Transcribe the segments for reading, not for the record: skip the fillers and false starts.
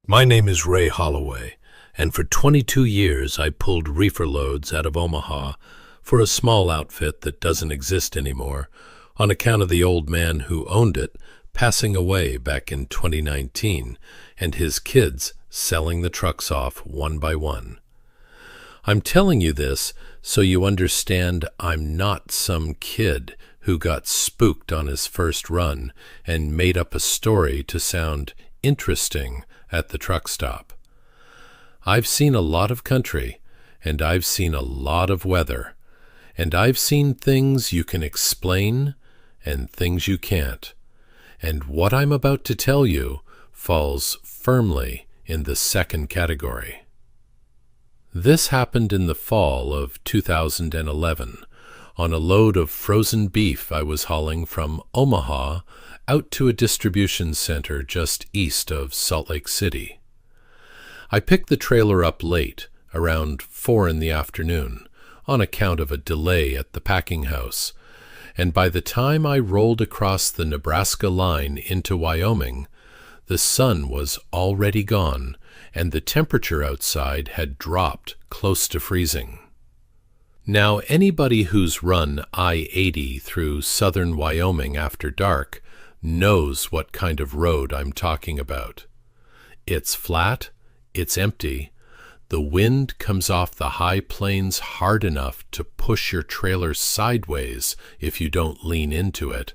My name is Ray Holloway, and for 22 years I pulled reefer loads out of Omaha for a small outfit that doesn't exist anymore on account of the old man who owned it passing away back in 2019 and his kids selling the trucks off one by one. I'm telling you this so you understand I'm not some kid who got spooked on his first run and made up a story to sound interesting at the truck stop. I've seen a lot of country, and I've seen a lot of weather, and I've seen things you can explain and things you can't. And what I'm about to tell you falls firmly in the second category. This happened in the fall of 2011 on a load of frozen beef I was hauling from Omaha out to a distribution center just east of Salt Lake City. I picked the trailer up late, around 4 in the afternoon, on account of a delay at the packing house, and by the time I rolled across the Nebraska line into Wyoming, the sun was already gone and the temperature outside had dropped close to freezing. Now, anybody who's run I-80 through southern Wyoming after dark knows what kind of road I'm talking about. It's flat, it's empty, the wind comes off the high plains hard enough to push your trailer sideways if you don't lean into it,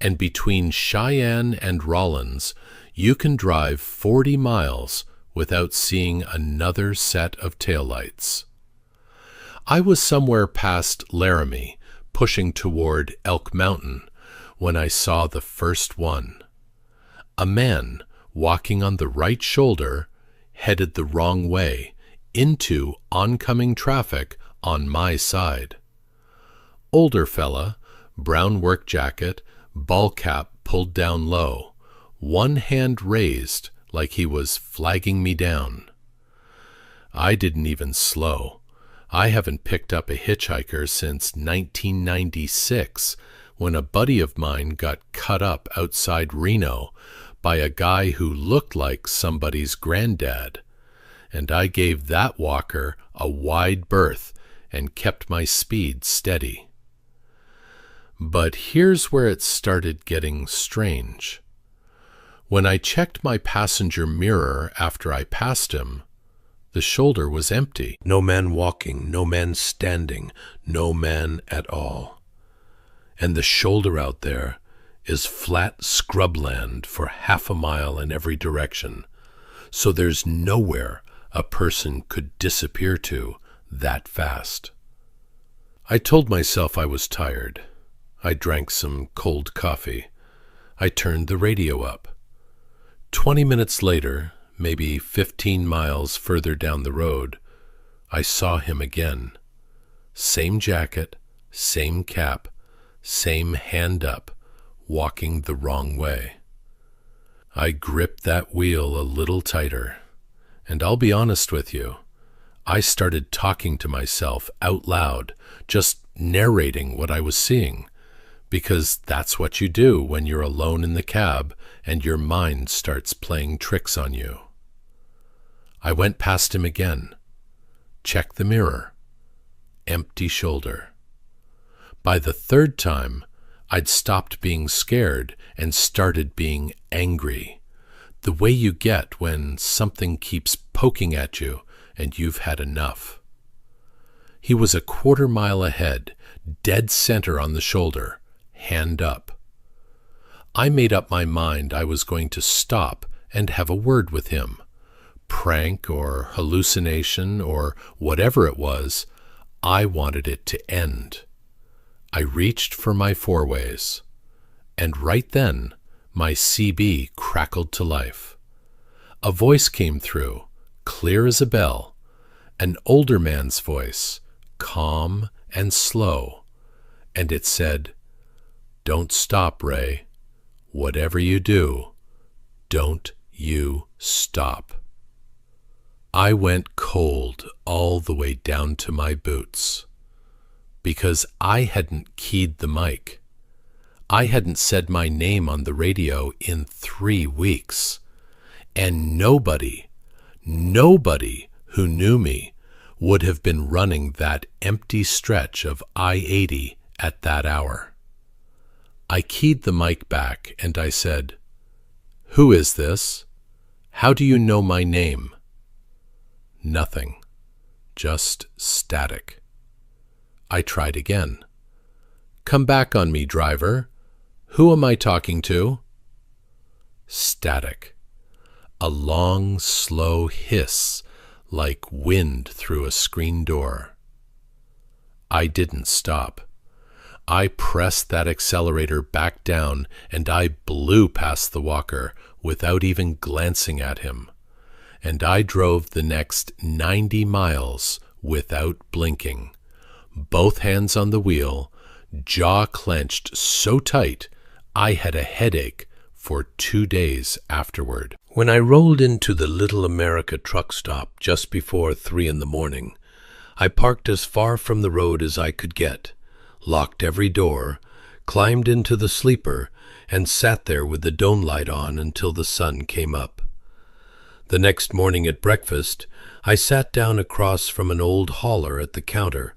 and between Cheyenne and Rawlins, you can drive 40 miles without seeing another set of taillights. I was somewhere past Laramie, pushing toward Elk Mountain, when I saw the first one. A man walking on the right shoulder headed the wrong way into oncoming traffic on my side. Older fella, brown work jacket, ball cap pulled down low, one hand raised like he was flagging me down. I didn't even slow. I haven't picked up a hitchhiker since 1996, when a buddy of mine got cut up outside Reno by a guy who looked like somebody's granddad, and I gave that walker a wide berth and kept my speed steady. But here's where it started getting strange. When I checked my passenger mirror after I passed him, the shoulder was empty. No man walking, no man standing, no man at all. And the shoulder out there is flat scrubland for half a mile in every direction, so there's nowhere a person could disappear to that fast. I told myself I was tired. I drank some cold coffee. I turned the radio up. 20 minutes later, maybe 15 miles further down the road, I saw him again. Same jacket, same cap, same hand up, walking the wrong way. I gripped that wheel a little tighter, and I'll be honest with you, I started talking to myself out loud, just narrating what I was seeing, because that's what you do when you're alone in the cab and your mind starts playing tricks on you. I went past him again. Checked the mirror. Empty shoulder. By the third time, I'd stopped being scared and started being angry. The way you get when something keeps poking at you and you've had enough. He was a quarter mile ahead, dead center on the shoulder, hand up. I made up my mind I was going to stop and have a word with him. Prank or hallucination or whatever it was, I wanted it to end. I reached for my four-ways, and right then my CB crackled to life. A voice came through, clear as a bell, an older man's voice, calm and slow, and it said, "Don't stop, Ray. Whatever you do, don't you stop." I went cold all the way down to my boots, because I hadn't keyed the mic. I hadn't said my name on the radio in 3 weeks, And nobody who knew me would have been running that empty stretch of I-80 at that hour. I keyed the mic back and I said, "Who is this? How do you know my name?" Nothing. Just static. I tried again. "Come back on me, driver. Who am I talking to?" Static. A long, slow hiss like wind through a screen door. I didn't stop. I pressed that accelerator back down and I blew past the walker without even glancing at him. And I drove the next 90 miles without blinking, both hands on the wheel, jaw clenched so tight I had a headache for 2 days afterward. When I rolled into the Little America truck stop just before 3 in the morning, I parked as far from the road as I could get, locked every door, climbed into the sleeper, and sat there with the dome light on until the sun came up. The next morning at breakfast, I sat down across from an old hauler at the counter,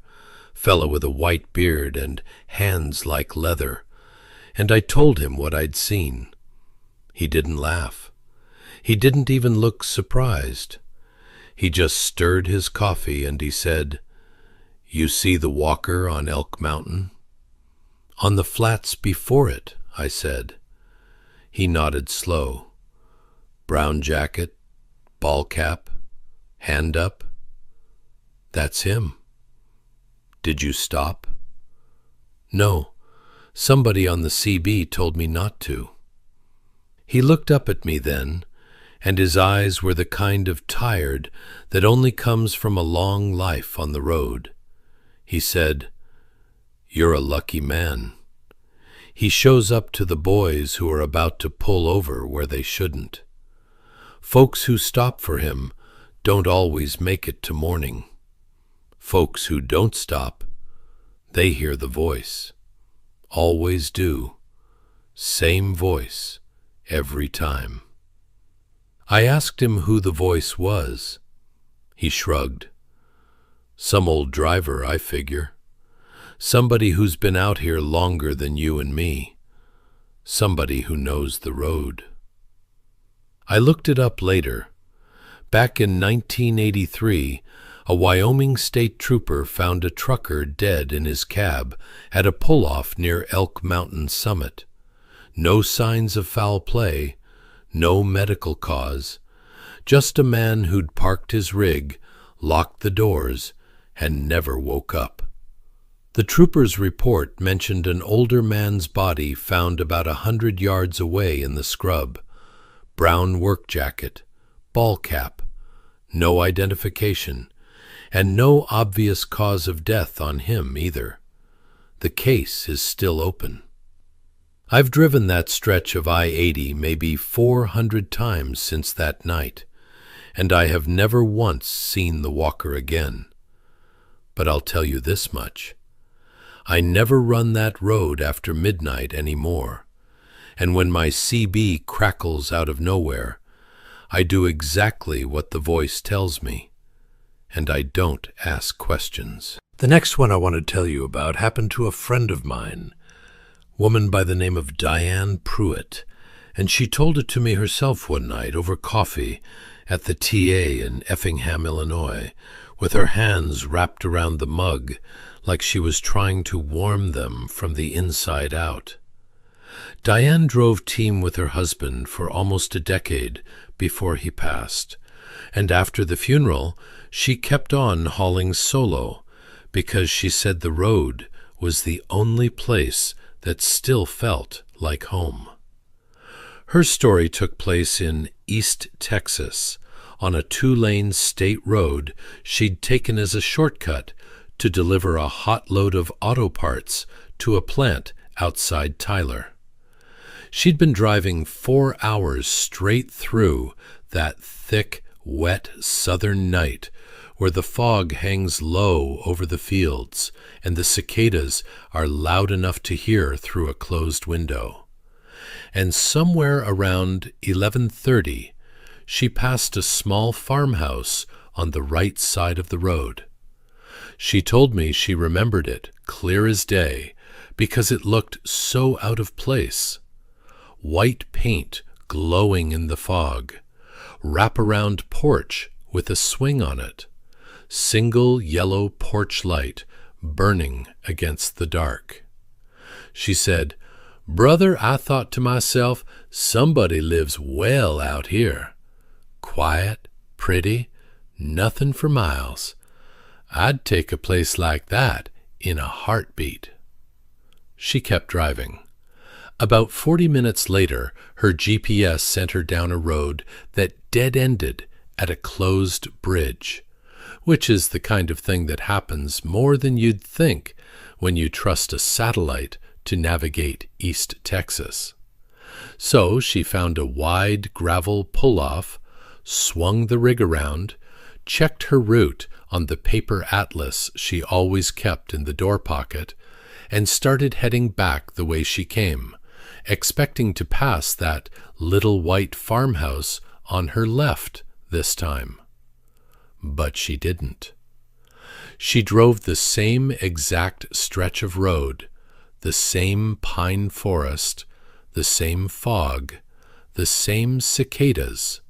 fellow with a white beard and hands like leather, and I told him what I'd seen. He didn't laugh. He didn't even look surprised. He just stirred his coffee and he said, "You see the walker on Elk Mountain?" "On the flats before it," I said. He nodded slow. "Brown jacket, ball cap, hand up?" "That's him." "Did you stop?" "No. Somebody on the CB told me not to." He looked up at me then, and his eyes were the kind of tired that only comes from a long life on the road. He said, "You're a lucky man. He shows up to the boys who are about to pull over where they shouldn't. Folks who stop for him don't always make it to morning. Folks who don't stop, they hear the voice. Always do. Same voice every time." I asked him who the voice was. He shrugged. "Some old driver, I figure. Somebody who's been out here longer than you and me. Somebody who knows the road." I looked it up later. Back in 1983, a Wyoming state trooper found a trucker dead in his cab at a pull-off near Elk Mountain summit. No signs of foul play, no medical cause, just a man who'd parked his rig, locked the doors, and never woke up. The trooper's report mentioned an older man's body found about 100 yards away in the scrub. Brown work jacket, ball cap, no identification, and no obvious cause of death on him either. The case is still open. I've driven that stretch of I-80 maybe 400 times since that night, and I have never once seen the walker again. But I'll tell you this much. I never run that road after midnight anymore, and when my CB crackles out of nowhere, I do exactly what the voice tells me, and I don't ask questions. The next one I want to tell you about happened to a friend of mine, woman by the name of Diane Pruitt, and she told it to me herself one night over coffee at the TA in Effingham, Illinois, with her hands wrapped around the mug like she was trying to warm them from the inside out. Diane drove team with her husband for almost a decade before he passed, and after the funeral, she kept on hauling solo because she said the road was the only place that still felt like home. Her story took place in East Texas, on a 2-lane state road she'd taken as a shortcut to deliver a hot load of auto parts to a plant outside Tyler. She'd been driving 4 hours straight through that thick, wet southern night where the fog hangs low over the fields and the cicadas are loud enough to hear through a closed window. And somewhere around 11:30, she passed a small farmhouse on the right side of the road. She told me she remembered it, clear as day, because it looked so out of place. White paint glowing in the fog, wraparound porch with a swing on it, single yellow porch light burning against the dark. She said, "Brother, I thought to myself, somebody lives well out here. Quiet, pretty, nothing for miles. I'd take a place like that in a heartbeat." She kept driving. About 40 minutes later, her GPS sent her down a road that dead-ended at a closed bridge, which is the kind of thing that happens more than you'd think when you trust a satellite to navigate East Texas. So she found a wide gravel pull-off, swung the rig around, checked her route on the paper atlas she always kept in the door pocket, and started heading back the way she came, expecting to pass that little white farmhouse on her left this time. But she didn't. She drove the same exact stretch of road, the same pine forest, the same fog, the same cicadas,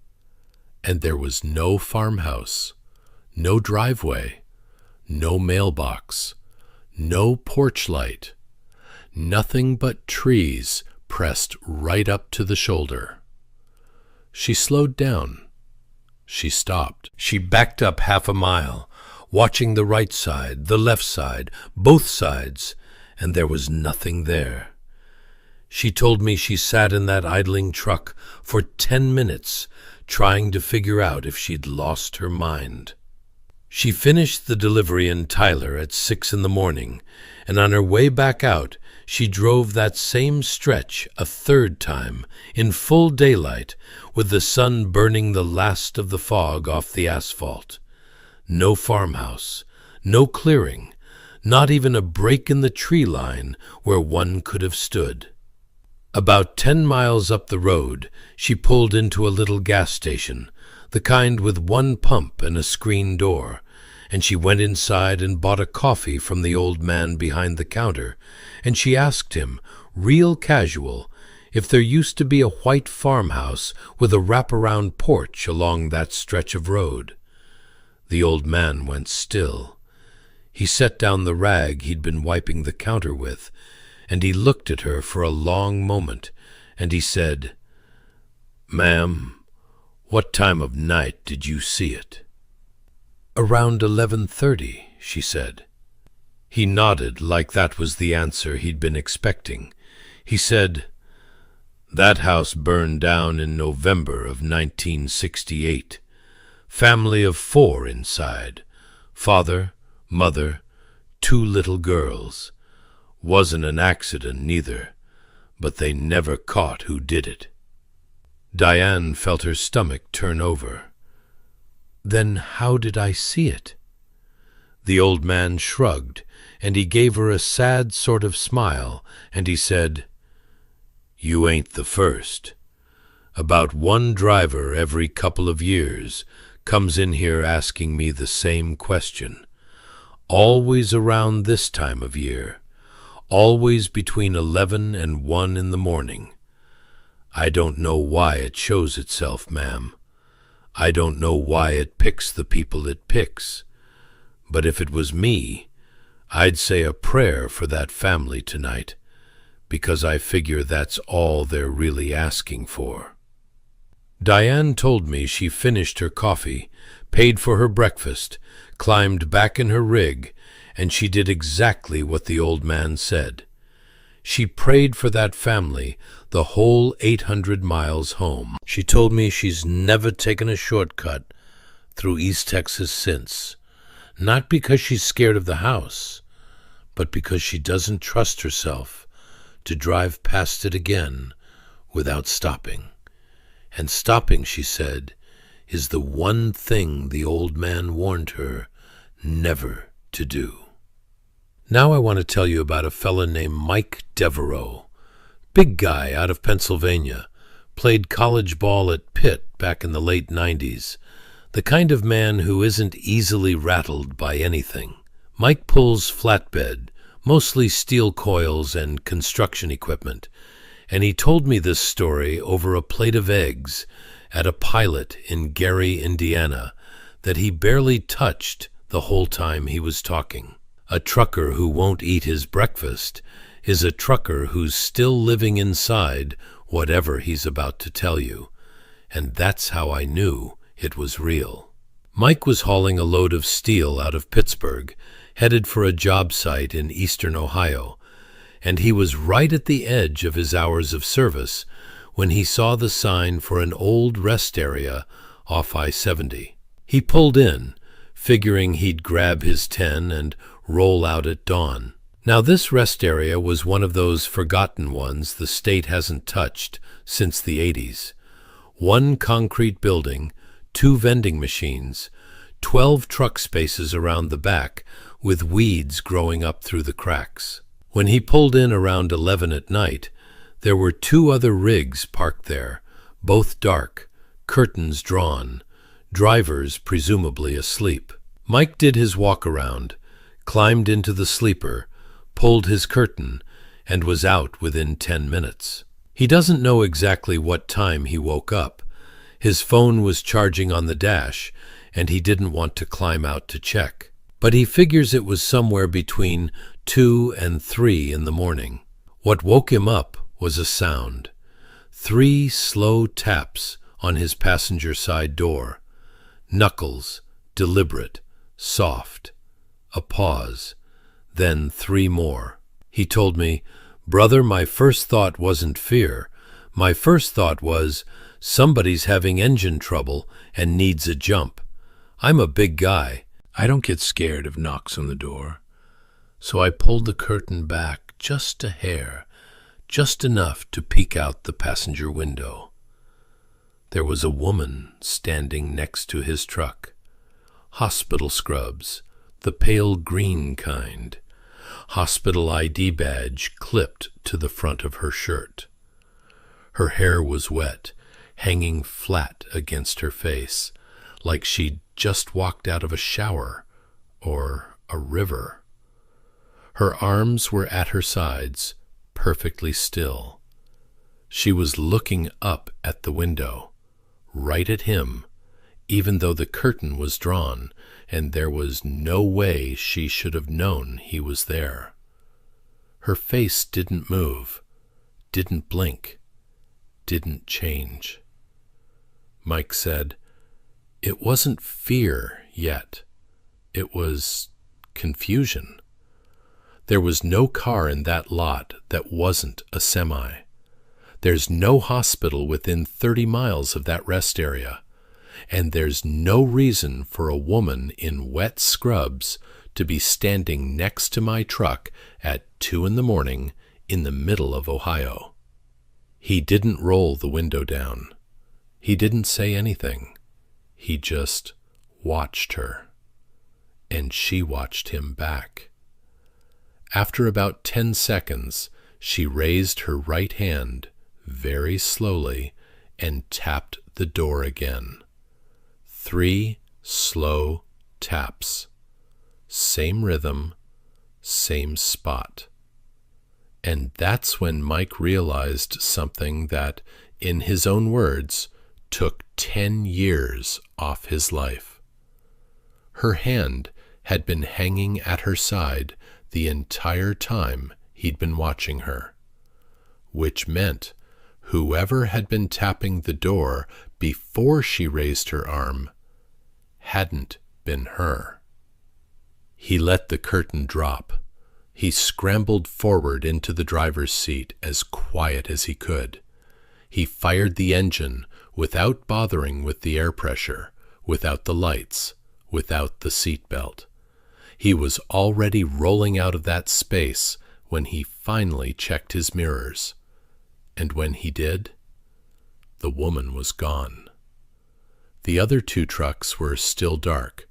and there was no farmhouse, no driveway, no mailbox, no porch light, nothing but trees pressed right up to the shoulder. She slowed down. She stopped. She backed up half a mile, watching the right side, the left side, both sides, and there was nothing there. She told me she sat in that idling truck for 10 minutes, trying to figure out if she'd lost her mind. She finished the delivery in Tyler at 6 in the morning, and on her way back out, she drove that same stretch a third time, in full daylight, with the sun burning the last of the fog off the asphalt. No farmhouse, no clearing, not even a break in the tree line where one could have stood. About 10 miles up the road, she pulled into a little gas station, the kind with one pump and a screen door, and she went inside and bought a coffee from the old man behind the counter, and she asked him, real casual, if there used to be a white farmhouse with a wraparound porch along that stretch of road. The old man went still. He set down the rag he'd been wiping the counter with, and he looked at her for a long moment, and he said, "Ma'am, what time of night did you see it?" "Around 11:30, she said. He nodded like that was the answer he'd been expecting. He said, "That house burned down in November of 1968. Family of 4 inside. Father, mother, 2 little girls. Wasn't an accident neither, but they never caught who did it." Diane felt her stomach turn over. "Then how did I see it?" The old man shrugged, and he gave her a sad sort of smile, and he said, "You ain't the first. About 1 driver every couple of years comes in here asking me the same question. Always around this time of year. Always between 11 and 1 in the morning. I don't know why it shows itself, ma'am. I don't know why it picks the people it picks. But if it was me, I'd say a prayer for that family tonight, because I figure that's all they're really asking for." Diane told me she finished her coffee, paid for her breakfast, climbed back in her rig, and she did exactly what the old man said. She prayed for that family the whole 800 miles home. She told me she's never taken a shortcut through East Texas since, not because she's scared of the house, but because she doesn't trust herself to drive past it again without stopping. And stopping, she said, is the one thing the old man warned her never to do. Now I want to tell you about a fella named Mike Devereaux. Big guy out of Pennsylvania. played college ball at Pitt back in the late 90s. The kind of man who isn't easily rattled by anything. Mike pulls flatbed, mostly steel coils and construction equipment, and he told me this story over a plate of eggs at a pilot in Gary, Indiana, that he barely touched the whole time he was talking. A trucker who won't eat his breakfast is a trucker who's still living inside whatever he's about to tell you, and that's how I knew it was real. Mike was hauling a load of steel out of Pittsburgh, headed for a job site in eastern Ohio, and he was right at the edge of his hours of service when he saw the sign for an old rest area off I-70. He pulled in, figuring he'd grab his 10 and roll out at dawn. Now, this rest area was one of those forgotten ones the state hasn't touched since the 80s. One concrete building, 2 vending machines, 12 truck spaces around the back with weeds growing up through the cracks. When he pulled in around 11 at night, there were 2 other rigs parked there, both dark, curtains drawn, drivers presumably asleep. Mike did his walk-around, climbed into the sleeper, pulled his curtain, and was out within 10 minutes. He doesn't know exactly what time he woke up. His phone was charging on the dash, and he didn't want to climb out to check. But he figures it was somewhere between 2 and 3 in the morning. What woke him up was a sound. 3 slow taps on his passenger side door. Knuckles, deliberate, soft. A pause. Then 3 more. He told me, "Brother, my first thought wasn't fear. My first thought was, somebody's having engine trouble and needs a jump. I'm a big guy. I don't get scared of knocks on the door." So I pulled the curtain back just a hair, just enough to peek out the passenger window. There was a woman standing next to his truck. Hospital scrubs, the pale green kind. Hospital ID badge clipped to the front of her shirt. Her hair was wet, hanging flat against her face, like she'd just walked out of a shower or a river. Her arms were at her sides, perfectly still. She was looking up at the window, right at him, even though the curtain was drawn, and there was no way she should have known he was there. Her face didn't move, didn't blink, didn't change. Mike said, "It wasn't fear yet. It was confusion. There was no car in that lot that wasn't a semi. There's no hospital within 30 miles of that rest area. And there's no reason for a woman in wet scrubs to be standing next to my truck at 2 in the morning in the middle of Ohio." He didn't roll the window down. He didn't say anything. He just watched her. And she watched him back. After about 10 seconds, she raised her right hand very slowly and tapped the door again. 3 slow taps. Same rhythm, same spot. And that's when Mike realized something that, in his own words, took 10 years off his life. Her hand had been hanging at her side the entire time he'd been watching her, which meant whoever had been tapping the door before she raised her arm hadn't been her. He let the curtain drop. He scrambled forward into the driver's seat as quiet as he could. He fired the engine without bothering with the air pressure, without the lights, without the seat belt. He was already rolling out of that space when he finally checked his mirrors. And when he did, the woman was gone. The other 2 trucks were still dark,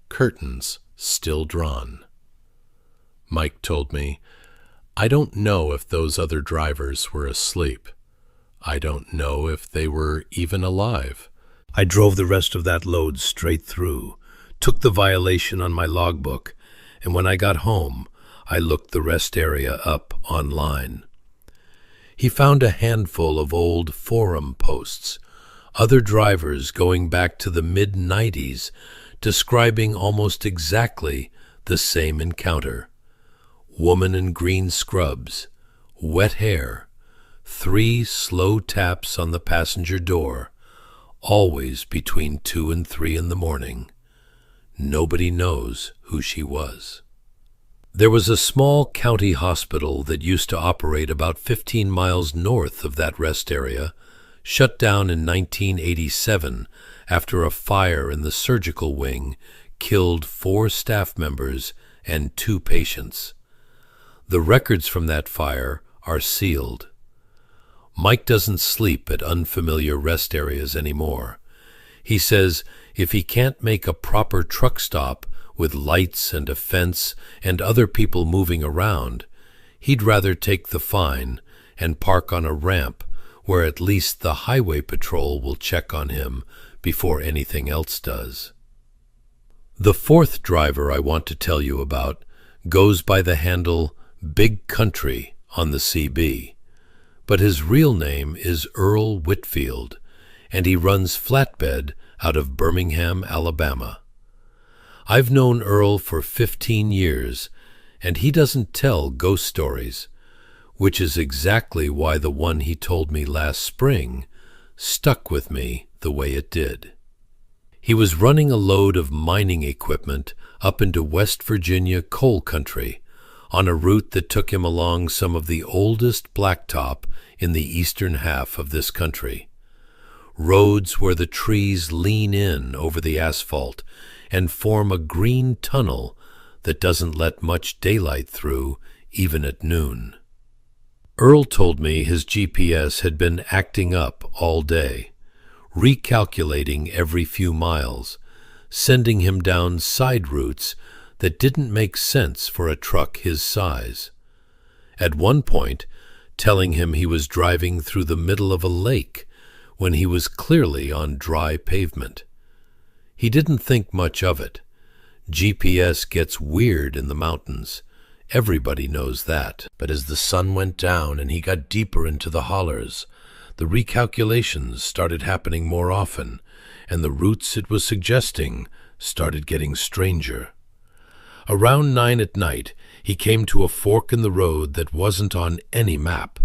curtains still drawn. Mike told me, "I don't know if those other drivers were asleep. I don't know if they were even alive. I drove the rest of that load straight through, took the violation on my logbook, and when I got home, I looked the rest area up online. He found a handful of old forum posts, other drivers going back to the mid-90s, describing almost exactly the same encounter. Woman in green scrubs, wet hair, 3 slow taps on the passenger door, always between 2 and 3 in the morning. Nobody knows who she was. There was a small county hospital that used to operate about 15 miles north of that rest area, shut down in 1987 after a fire in the surgical wing killed 4 staff members and 2 patients. The records from that fire are sealed. Mike doesn't sleep at unfamiliar rest areas anymore. He says if he can't make a proper truck stop with lights and a fence and other people moving around, he'd rather take the fine and park on a ramp where at least the highway patrol will check on him before anything else does. The 4th driver I want to tell you about goes by the handle Big Country on the CB, but his real name is Earl Whitfield, and he runs flatbed out of Birmingham, Alabama. I've known Earl for 15 years, and he doesn't tell ghost stories, which is exactly why the one he told me last spring stuck with me the way it did. He was running a load of mining equipment up into West Virginia coal country on a route that took him along some of the oldest blacktop in the eastern half of this country. Roads where the trees lean in over the asphalt and form a green tunnel that doesn't let much daylight through even at noon. Earl told me his GPS had been acting up all day, recalculating every few miles, sending him down side routes that didn't make sense for a truck his size. At one point, telling him he was driving through the middle of a lake when he was clearly on dry pavement. He didn't think much of it. GPS gets weird in the mountains. Everybody knows that. But as the sun went down and he got deeper into the hollers, the recalculations started happening more often, and the routes it was suggesting started getting stranger. Around 9 at night, he came to a fork in the road that wasn't on any map,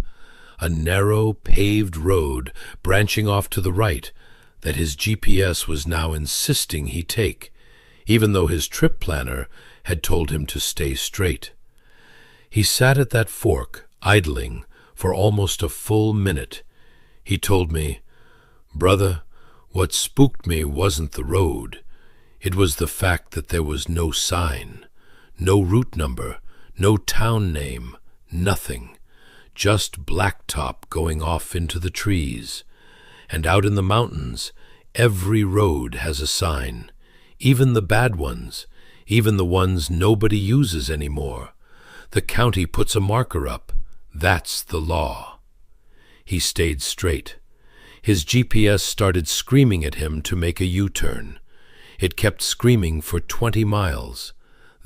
a narrow, paved road branching off to the right that his GPS was now insisting he take, even though his trip planner had told him to stay straight. He sat at that fork, idling, for almost a full minute. He told me, "Brother, what spooked me wasn't the road. It was the fact that there was no sign, no route number, no town name, nothing. Just blacktop going off into the trees. And out in the mountains, every road has a sign, even the bad ones, even the ones nobody uses anymore. The county puts a marker up. That's the law." He stayed straight. His GPS started screaming at him to make a U-turn. It kept screaming for 20 miles.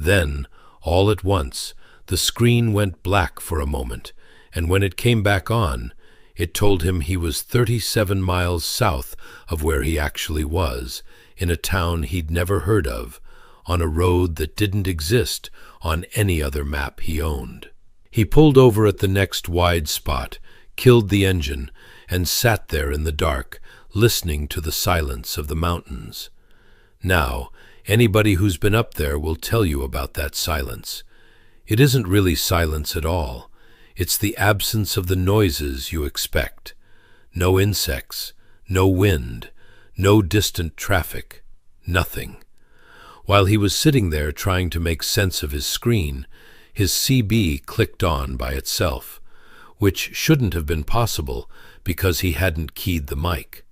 Then, all at once, the screen went black for a moment, and when it came back on, it told him he was 37 miles south of where he actually was, in a town he'd never heard of, on a road that didn't exist on any other map he owned. He pulled over at the next wide spot, killed the engine, and sat there in the dark, listening to the silence of the mountains. Now, anybody who's been up there will tell you about that silence. It isn't really silence at all. It's the absence of the noises you expect. No insects, no wind, no distant traffic, nothing. While he was sitting there trying to make sense of his screen, his CB clicked on by itself, which shouldn't have been possible because he hadn't keyed the mic.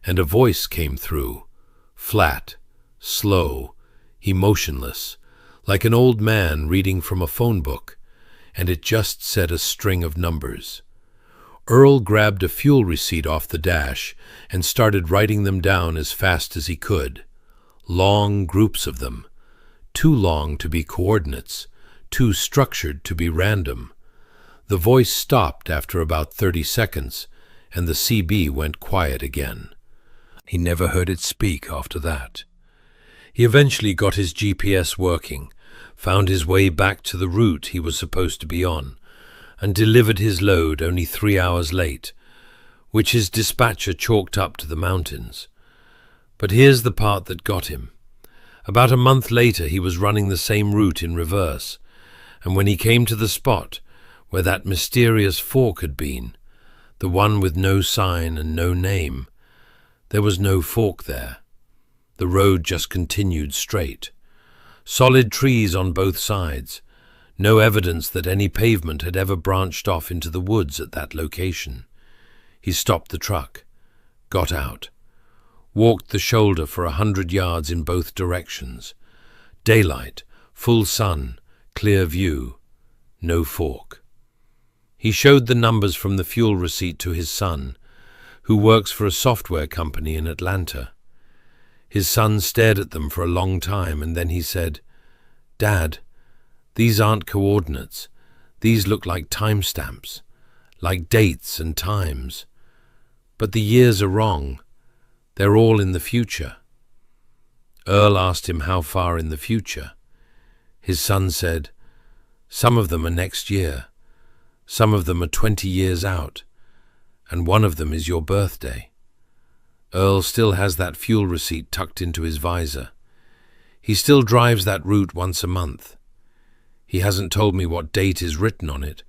And a voice came through, flat, slow, emotionless, like an old man reading from a phone book, and it just said a string of numbers. Earl grabbed a fuel receipt off the dash and started writing them down as fast as he could. Long groups of them. Too long to be coordinates, too structured to be random. The voice stopped after about 30 seconds, and the CB went quiet again. He never heard it speak after that. He eventually got his GPS working, found his way back to the route he was supposed to be on, and delivered his load only 3 hours late, which his dispatcher chalked up to the mountains. But here's the part that got him. About a month later he was running the same route in reverse, and when he came to the spot where that mysterious fork had been, the one with no sign and no name, there was no fork there. The road just continued straight. Solid trees on both sides. No evidence that any pavement had ever branched off into the woods at that location. He stopped the truck, got out, walked the shoulder for 100 yards in both directions. Daylight, full sun, clear view, no fork. He showed the numbers from the fuel receipt to his son, who works for a software company in Atlanta. His son stared at them for a long time, and then he said, "Dad, these aren't coordinates. These look like timestamps, like dates and times. But the years are wrong. They're all in the future." Earl asked him how far in the future. His son said, "Some of them are next year. Some of them are 20 years out. And one of them is your birthday." Earl still has that fuel receipt tucked into his visor. He still drives that route once a month. He hasn't told me what date is written on it,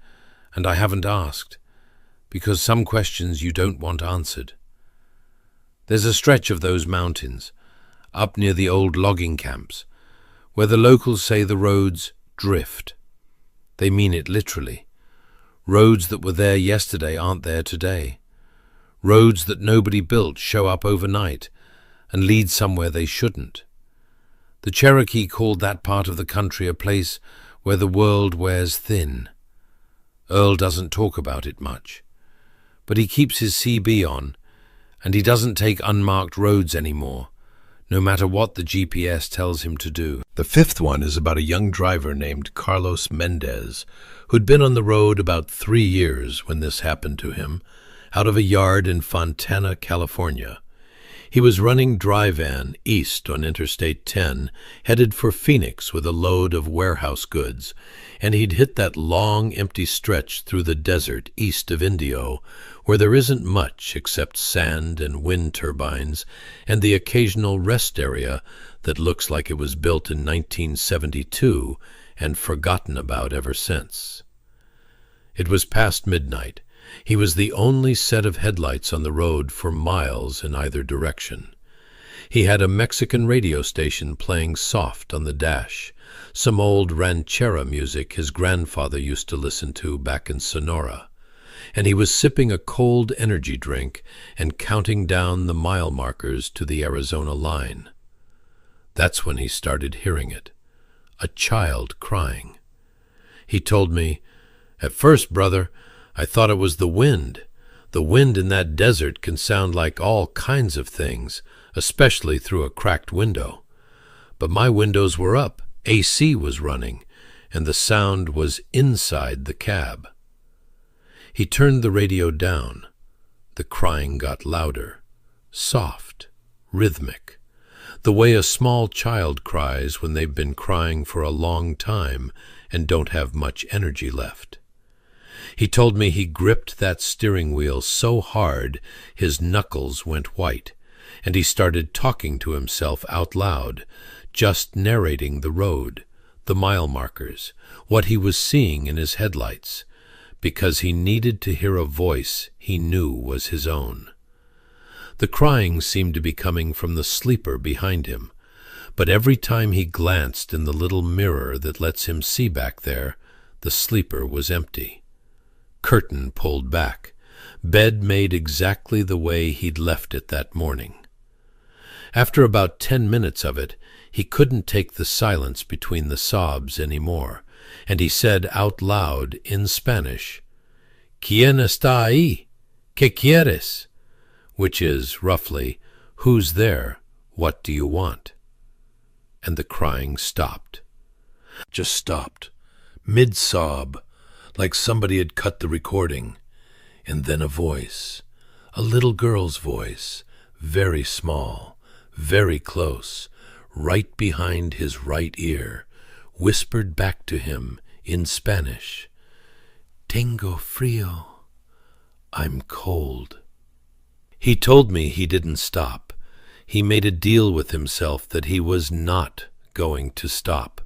and I haven't asked, because some questions you don't want answered. There's a stretch of those mountains, up near the old logging camps, where the locals say the roads drift. They mean it literally. Roads that were there yesterday aren't there today. Roads that nobody built show up overnight and lead somewhere they shouldn't. The Cherokee called that part of the country a place where the world wears thin. Earl doesn't talk about it much, but he keeps his CB on, and he doesn't take unmarked roads anymore, no matter what the GPS tells him to do. The fifth one is about a young driver named Carlos Mendez, who'd been on the road about 3 years when this happened to him, out of a yard in Fontana, California. He was running dry van east on Interstate 10, headed for Phoenix with a load of warehouse goods, and he'd hit that long, empty stretch through the desert east of Indio, where there isn't much except sand and wind turbines and the occasional rest area that looks like it was built in 1972 and forgotten about ever since. It was past midnight. He was the only set of headlights on the road for miles in either direction. He had a Mexican radio station playing soft on the dash, some old ranchera music his grandfather used to listen to back in Sonora, and he was sipping a cold energy drink and counting down the mile markers to the Arizona line. That's when he started hearing it, a child crying. He told me, "At first, brother, I thought it was the wind. The wind in that desert can sound like all kinds of things, especially through a cracked window. But my windows were up, AC was running, and the sound was inside the cab." He turned the radio down. The crying got louder, soft, rhythmic, the way a small child cries when they've been crying for a long time and don't have much energy left. He told me he gripped that steering wheel so hard his knuckles went white, and he started talking to himself out loud, just narrating the road, the mile markers, what he was seeing in his headlights, because he needed to hear a voice he knew was his own. The crying seemed to be coming from the sleeper behind him, but every time he glanced in the little mirror that lets him see back there, the sleeper was empty. Curtain pulled back, bed made exactly the way he'd left it that morning. After about 10 minutes of it, he couldn't take the silence between the sobs anymore, and he said out loud in Spanish, "¿Quién está ahí?" ¿Qué quieres? Which is, roughly, who's there? What do you want? And the crying stopped. Just stopped, mid-sob, like somebody had cut the recording. And then a voice, a little girl's voice, very small, very close, right behind his right ear, whispered back to him in Spanish, "Tengo frío." I'm cold. He told me he didn't stop. He made a deal with himself that he was not going to stop.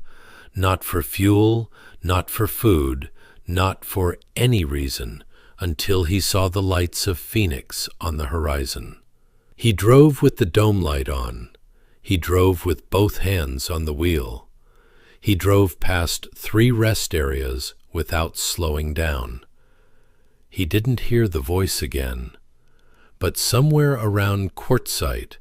Not for fuel, not for food, not for any reason, until he saw the lights of Phoenix on the horizon. He drove with the dome light on. He drove with both hands on the wheel. He drove past 3 rest areas without slowing down. He didn't hear the voice again, but somewhere around Quartzsite,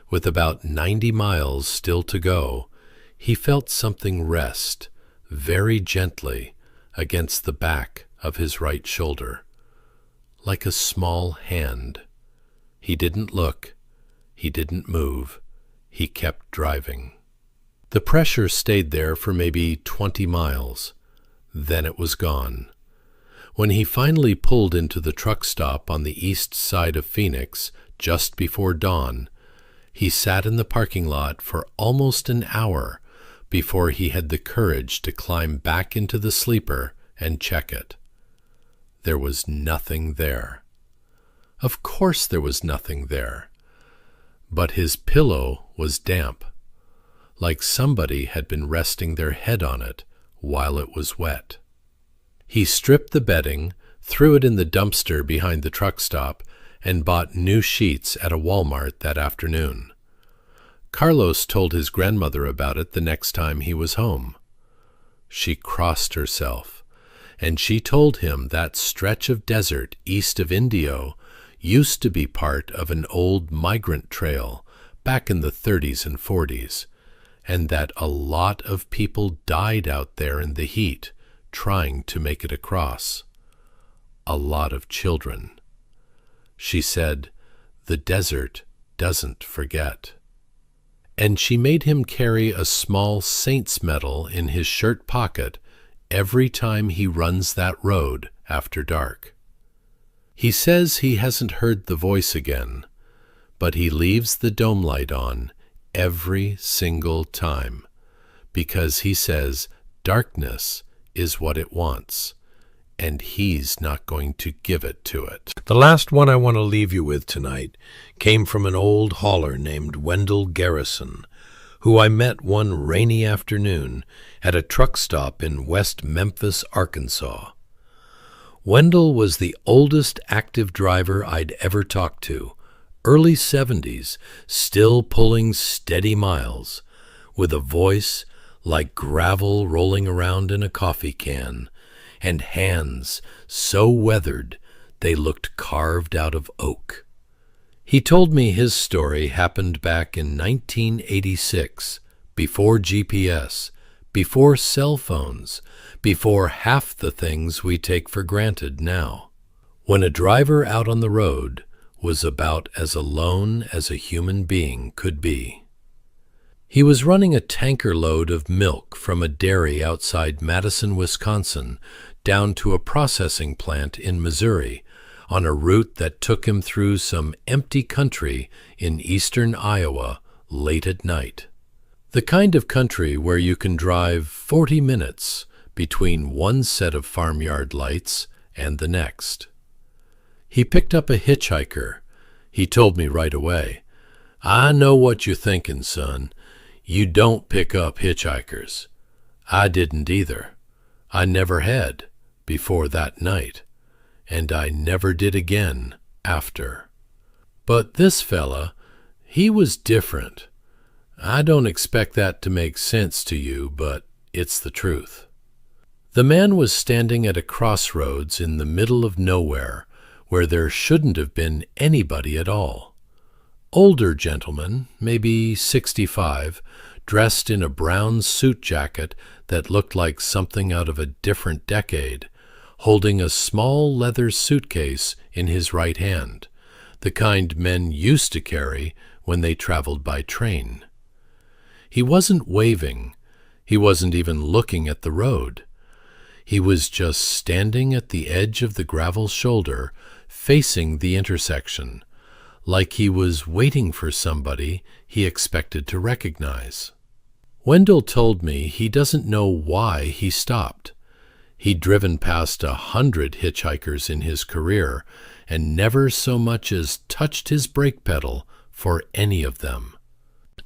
with about 90 miles still to go, he felt something rest, very gently, against the back of his right shoulder, like a small hand. He didn't look. He didn't move. He kept driving. The pressure stayed there for maybe 20 miles. Then it was gone. When he finally pulled into the truck stop on the east side of Phoenix, just before dawn, he sat in the parking lot for almost an hour before he had the courage to climb back into the sleeper and check it. There was nothing there. Of course there was nothing there. But his pillow was damp, like somebody had been resting their head on it while it was wet. He stripped the bedding, threw it in the dumpster behind the truck stop, and bought new sheets at a Walmart that afternoon. Carlos told his grandmother about it the next time he was home. She crossed herself, and she told him that stretch of desert east of Indio used to be part of an old migrant trail back in the 30s and 40s, and that a lot of people died out there in the heat trying to make it across. A lot of children. She said, "The desert doesn't forget." And she made him carry a small saint's medal in his shirt pocket every time he runs that road after dark. He says he hasn't heard the voice again, but he leaves the dome light on every single time, because he says darkness is what it wants, and he's not going to give it to it. The last one I want to leave you with tonight came from an old hauler named Wendell Garrison, who I met one rainy afternoon at a truck stop in West Memphis, Arkansas. Wendell was the oldest active driver I'd ever talked to, early 70s, still pulling steady miles, with a voice like gravel rolling around in a coffee can, and hands so weathered they looked carved out of oak. He told me his story happened back in 1986, before GPS, before cell phones, before half the things we take for granted now, when a driver out on the road was about as alone as a human being could be. He was running a tanker load of milk from a dairy outside Madison, Wisconsin, down to a processing plant in Missouri, on a route that took him through some empty country in eastern Iowa late at night. The kind of country where you can drive 40 minutes between one set of farmyard lights and the next. He picked up a hitchhiker. He told me right away, "I know what you're thinking, son. You don't pick up hitchhikers." I didn't either. I never had before that night, and I never did again after. But this fella, he was different. I don't expect that to make sense to you, but it's the truth. The man was standing at a crossroads in the middle of nowhere where there shouldn't have been anybody at all. Older gentleman, maybe 65, dressed in a brown suit jacket that looked like something out of a different decade, holding a small leather suitcase in his right hand, the kind men used to carry when they traveled by train. He wasn't waving. He wasn't even looking at the road. He was just standing at the edge of the gravel shoulder, facing the intersection, like he was waiting for somebody he expected to recognize. Wendell told me he doesn't know why he stopped. He'd driven past 100 hitchhikers in his career and never so much as touched his brake pedal for any of them.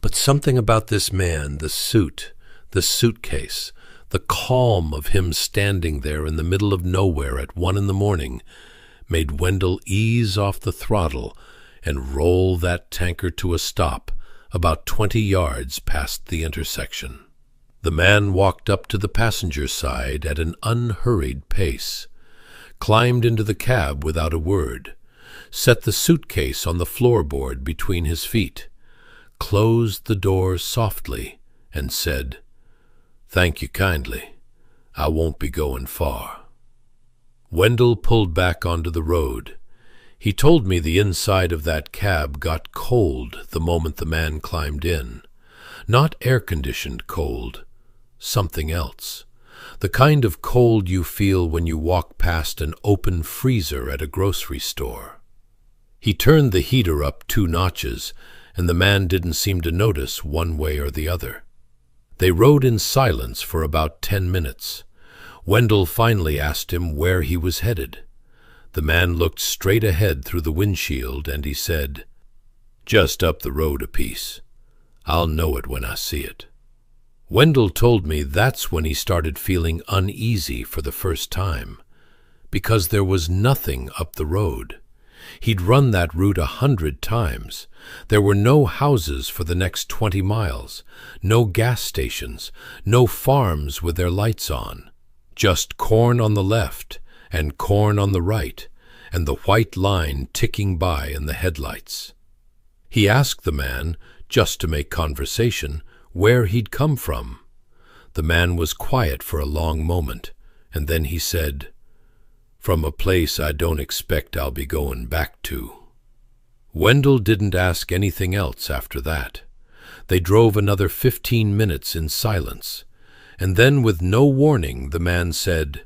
But something about this man, the suit, the suitcase, the calm of him standing there in the middle of nowhere at 1 a.m, made Wendell ease off the throttle and roll that tanker to a stop about 20 yards past the intersection. The man walked up to the passenger side at an unhurried pace, climbed into the cab without a word, set the suitcase on the floorboard between his feet, closed the door softly, and said, "Thank you kindly. I won't be going far." Wendell pulled back onto the road. He told me the inside of that cab got cold the moment the man climbed in. Not air-conditioned cold, something else. The kind of cold you feel when you walk past an open freezer at a grocery store. He turned the heater up 2 notches, and the man didn't seem to notice one way or the other. They rode in silence for about 10 minutes. Wendell finally asked him where he was headed. The man looked straight ahead through the windshield, and he said, "Just up the road a piece. I'll know it when I see it." Wendell told me that's when he started feeling uneasy for the first time, because there was nothing up the road. He'd run that route 100 times. There were no houses for the next 20 miles, no gas stations, no farms with their lights on, just corn on the left and corn on the right, and the white line ticking by in the headlights. He asked the man, just to make conversation, where he'd come from. The man was quiet for a long moment, and then he said, "From a place I don't expect I'll be going back to." Wendell didn't ask anything else after that. They drove another 15 minutes in silence, and then with no warning the man said,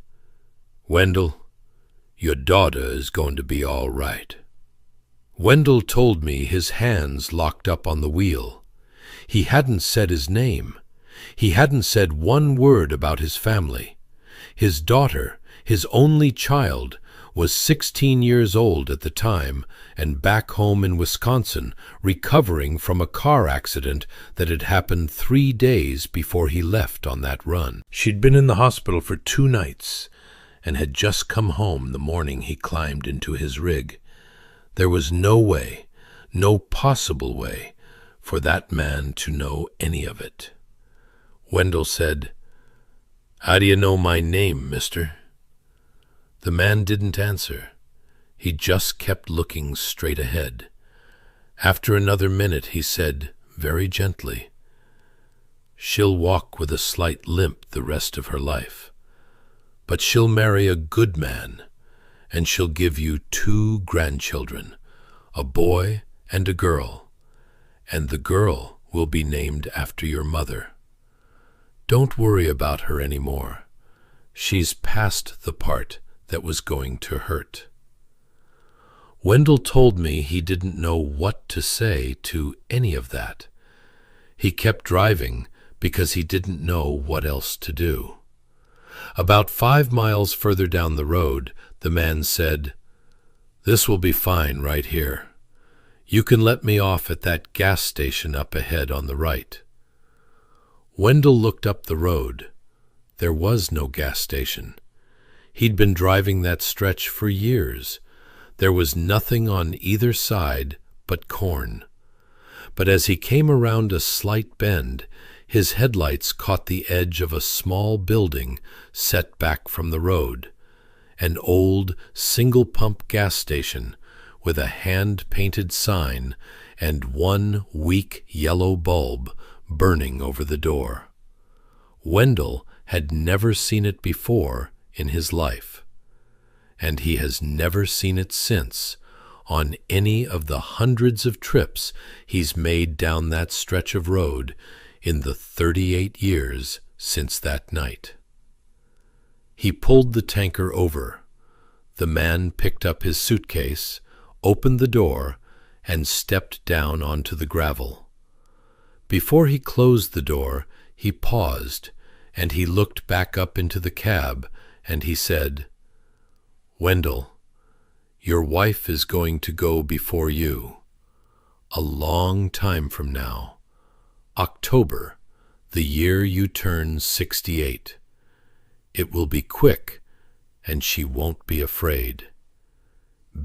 "Wendell, your daughter is going to be all right." Wendell told me his hands locked up on the wheel. He hadn't said his name. He hadn't said one word about his family. His daughter, his only child, was 16 years old at the time and back home in Wisconsin, recovering from a car accident that had happened 3 days before he left on that run. She'd been in the hospital for 2 nights and had just come home the morning he climbed into his rig. There was no way, no possible way, for that man to know any of it. Wendell said, "How do you know my name, mister?" The man didn't answer. He just kept looking straight ahead. After another minute, he said, very gently, "She'll walk with a slight limp the rest of her life. But she'll marry a good man, and she'll give you 2 grandchildren, a boy and a girl, and the girl will be named after your mother. Don't worry about her anymore. She's past the part that was going to hurt." Wendell told me he didn't know what to say to any of that. He kept driving because he didn't know what else to do. About 5 miles further down the road, the man said, "This will be fine right here. You can let me off at that gas station up ahead on the right." Wendell looked up the road. There was no gas station. He'd been driving that stretch for years. There was nothing on either side but corn. But as he came around a slight bend, his headlights caught the edge of a small building set back from the road, an old single-pump gas station with a hand-painted sign and one weak yellow bulb burning over the door. Wendell had never seen it before in his life. and he has never seen it since on any of the hundreds of trips he's made down that stretch of road in the 38 years since that night. He pulled the tanker over. The man picked up his suitcase, opened the door, and stepped down onto the gravel. Before he closed the door, he paused, and he looked back up into the cab, and he said, "Wendell, your wife is going to go before you. A long time from now. October, the year you turn 68. It will be quick, and she won't be afraid.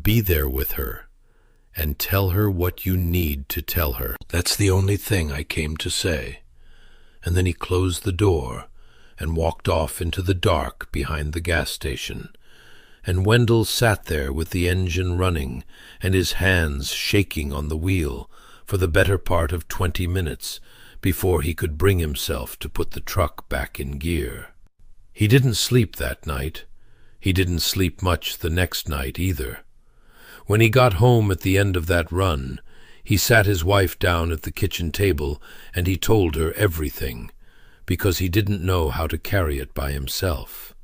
Be there with her, and tell her what you need to tell her." That's the only thing I came to say. And then he closed the door and walked off into the dark behind the gas station. And Wendell sat there with the engine running and his hands shaking on the wheel for the better part of 20 minutes before he could bring himself to put the truck back in gear. He didn't sleep that night. He didn't sleep much the next night either. When he got home at the end of that run, he sat his wife down at the kitchen table and he told her everything, because he didn't know how to carry it by himself.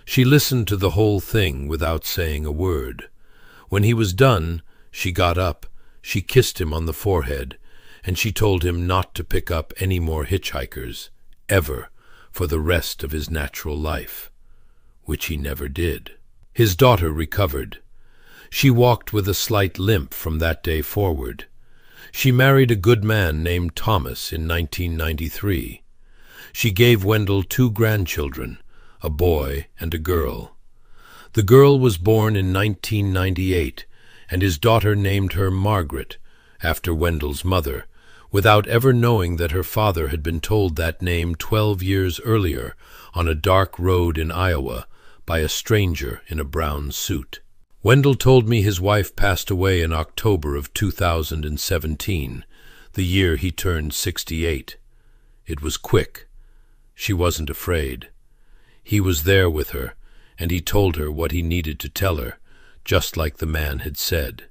She listened to the whole thing without saying a word. When he was done, she got up, she kissed him on the forehead, and she told him not to pick up any more hitchhikers, ever, for the rest of his natural life, which he never did. His daughter recovered. She walked with a slight limp from that day forward. She married a good man named Thomas in 1993. She gave Wendell 2 grandchildren, a boy and a girl. The girl was born in 1998, and his daughter named her Margaret, after Wendell's mother, without ever knowing that her father had been told that name 12 years earlier on a dark road in Iowa by a stranger in a brown suit. Wendell told me his wife passed away in October of 2017, the year he turned 68. It was quick. She wasn't afraid. He was there with her, and he told her what he needed to tell her, just like the man had said.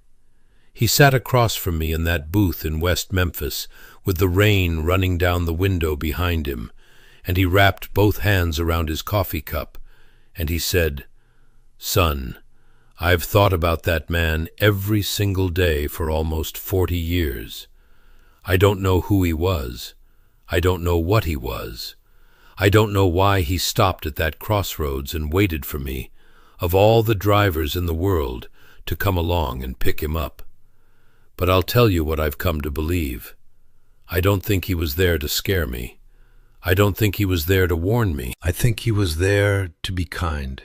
He sat across from me in that booth in West Memphis, with the rain running down the window behind him, and he wrapped both hands around his coffee cup, and he said, "Son, I've thought about that man every single day for almost 40 years. I don't know who he was. I don't know what he was. I don't know why he stopped at that crossroads and waited for me, of all the drivers in the world, to come along and pick him up. But I'll tell you what I've come to believe. I don't think he was there to scare me. I don't think he was there to warn me. I think he was there to be kind.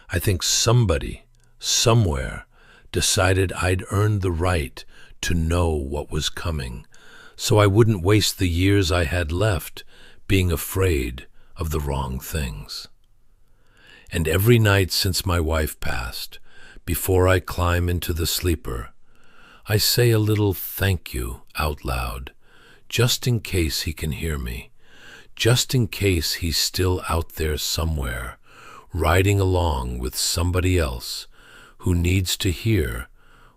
I think somebody, somewhere, decided I'd earned the right to know what was coming, so I wouldn't waste the years I had left being afraid of the wrong things. And every night since my wife passed, before I climb into the sleeper, I say a little thank you out loud, just in case he can hear me, just in case he's still out there somewhere, riding along with somebody else who needs to hear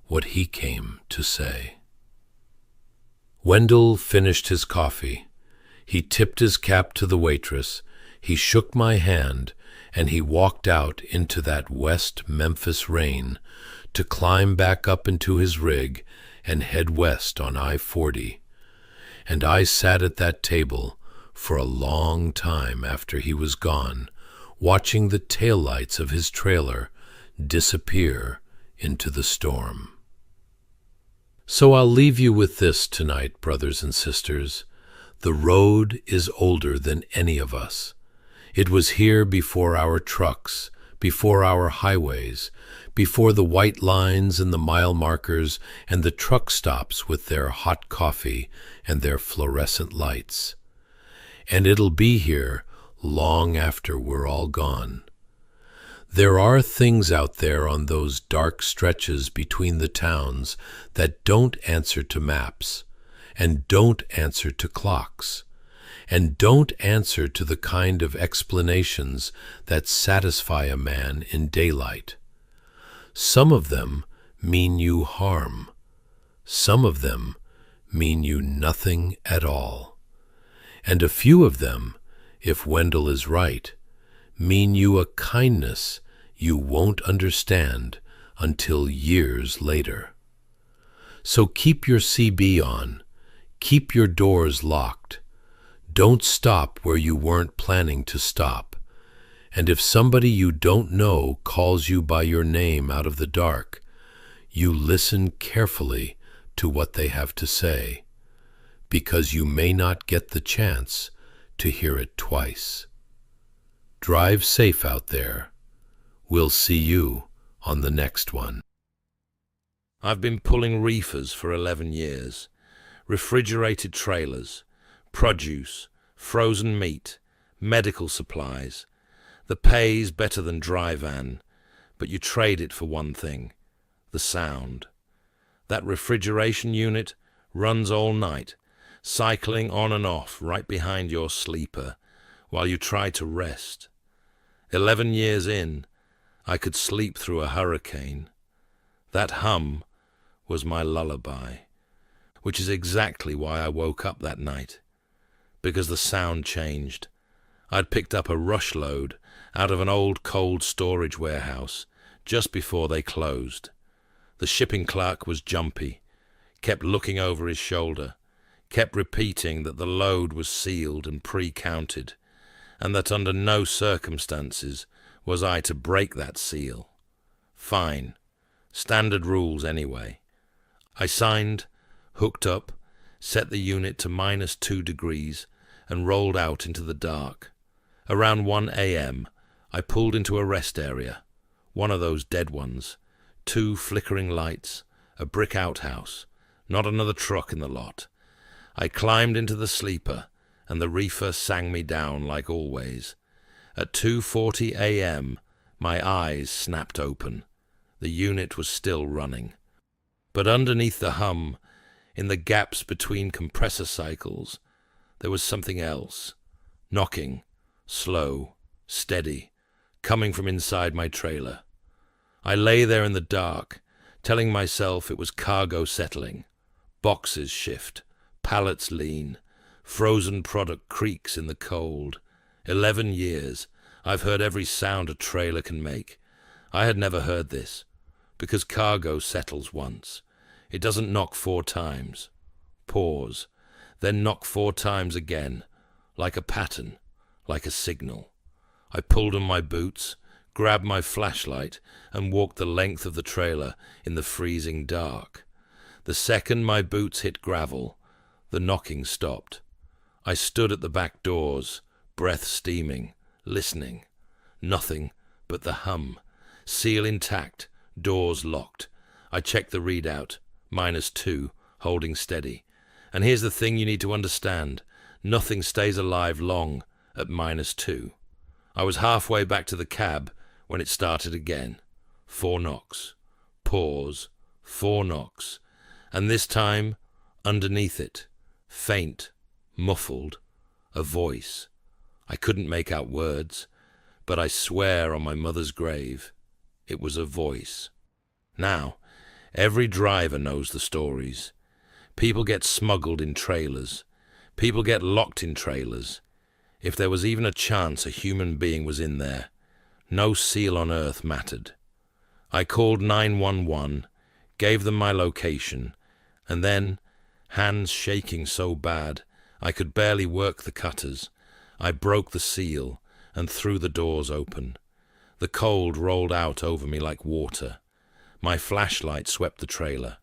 what he came to say. Wendell finished his coffee. He tipped his cap to the waitress, he shook my hand, and he walked out into that West Memphis rain to climb back up into his rig and head west on I-40. And I sat at that table for a long time after he was gone, watching the taillights of his trailer disappear into the storm. So I'll leave you with this tonight, brothers and sisters. The road is older than any of us. It was here before our trucks, before our highways, before the white lines and the mile markers and the truck stops with their hot coffee and their fluorescent lights. And it'll be here long after we're all gone. There are things out there on those dark stretches between the towns that don't answer to maps, and don't answer to clocks, and don't answer to the kind of explanations that satisfy a man in daylight. Some of them mean you harm. Some of them mean you nothing at all. And a few of them, if Wendell is right, mean you a kindness you won't understand until years later. So keep your CB on, keep your doors locked. Don't stop where you weren't planning to stop. And if somebody you don't know calls you by your name out of the dark, you listen carefully to what they have to say, because you may not get the chance to hear it twice. Drive safe out there. We'll see you on the next one. I've been pulling reefers for 11 years. Refrigerated trailers, produce, frozen meat, medical supplies. The pay's better than dry van, but you trade it for one thing, the sound. That refrigeration unit runs all night, cycling on and off right behind your sleeper while you try to rest. 11 years in, I could sleep through a hurricane. That hum was my lullaby, which is exactly why I woke up that night, because the sound changed. I'd picked up a rush load out of an old cold storage warehouse just before they closed. The shipping clerk was jumpy, kept looking over his shoulder, kept repeating that the load was sealed and pre-counted, and that under no circumstances was I to break that seal. Fine. Standard rules anyway. I signed, hooked up, set the unit to -2 degrees, and rolled out into the dark. Around 1 a.m., I pulled into a rest area, one of those dead ones, 2 flickering lights, a brick outhouse, not another truck in the lot. I climbed into the sleeper, and the reefer sang me down like always. At 2:40 a.m., my eyes snapped open. The unit was still running. But underneath the hum, in the gaps between compressor cycles, there was something else. Knocking, slow, steady, coming from inside my trailer. I lay there in the dark, telling myself it was cargo settling. Boxes shift, pallets lean, frozen product creaks in the cold. 11 years, I've heard every sound a trailer can make. I had never heard this, because cargo settles once. It doesn't knock 4 times. Pause, then knock 4 times again, like a pattern, like a signal. I pulled on my boots, grabbed my flashlight, and walked the length of the trailer in the freezing dark. The second my boots hit gravel, the knocking stopped. I stood at the back doors, breath steaming, listening. Nothing but the hum. Seal intact, doors locked. I checked the readout, -2, holding steady. And here's the thing you need to understand. Nothing stays alive long at -2. I was halfway back to the cab when it started again. 4 knocks. Pause. 4 knocks. And this time, underneath it, faint, muffled, a voice. I couldn't make out words, but I swear on my mother's grave, it was a voice. Now, every driver knows the stories. People get smuggled in trailers. People get locked in trailers. If there was even a chance a human being was in there, no seal on earth mattered. I called 911, gave them my location, and then, hands shaking so bad I could barely work the cutters, I broke the seal and threw the doors open. The cold rolled out over me like water. My flashlight swept the trailer.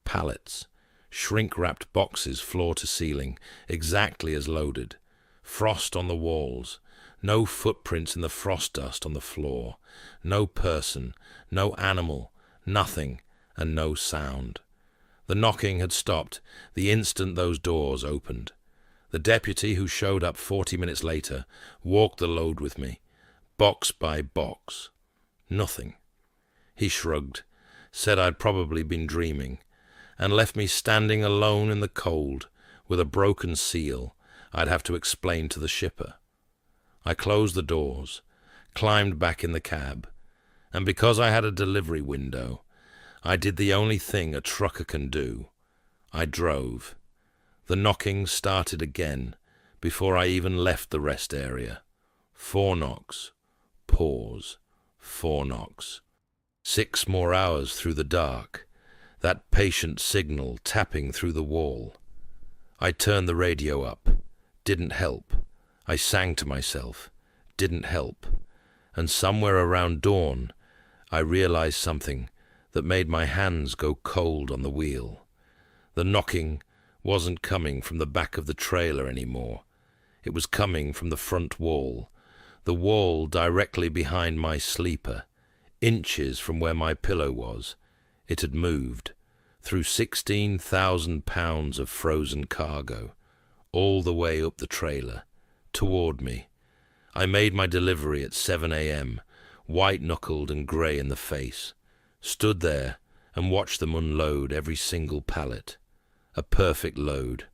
Pallets, shrink-wrapped boxes floor to ceiling, exactly as loaded. Frost on the walls. No footprints in the frost dust on the floor. No person, no animal, nothing, and no sound. The knocking had stopped the instant those doors opened. The deputy who showed up 40 minutes later walked the load with me, box by box. Nothing. He shrugged, said I'd probably been dreaming, and left me standing alone in the cold with a broken seal I'd have to explain to the shipper. I closed the doors, climbed back in the cab, And because I had a delivery window, I did the only thing a trucker can do. I drove. The knocking started again before I even left the rest area. 4 knocks. Pause. 4 knocks. 6 more hours through the dark. That patient signal tapping through the wall. I turned the radio up. Didn't help. I sang to myself. Didn't help. And somewhere around dawn, I realized something that made my hands go cold on the wheel. The knocking wasn't coming from the back of the trailer anymore. It was coming from the front wall, the wall directly behind my sleeper, inches from where my pillow was. It had moved through 16,000 pounds of frozen cargo, all the way up the trailer, toward me. I made my delivery at 7 a.m., white-knuckled and grey in the face, stood there and watched them unload every single pallet. A perfect load,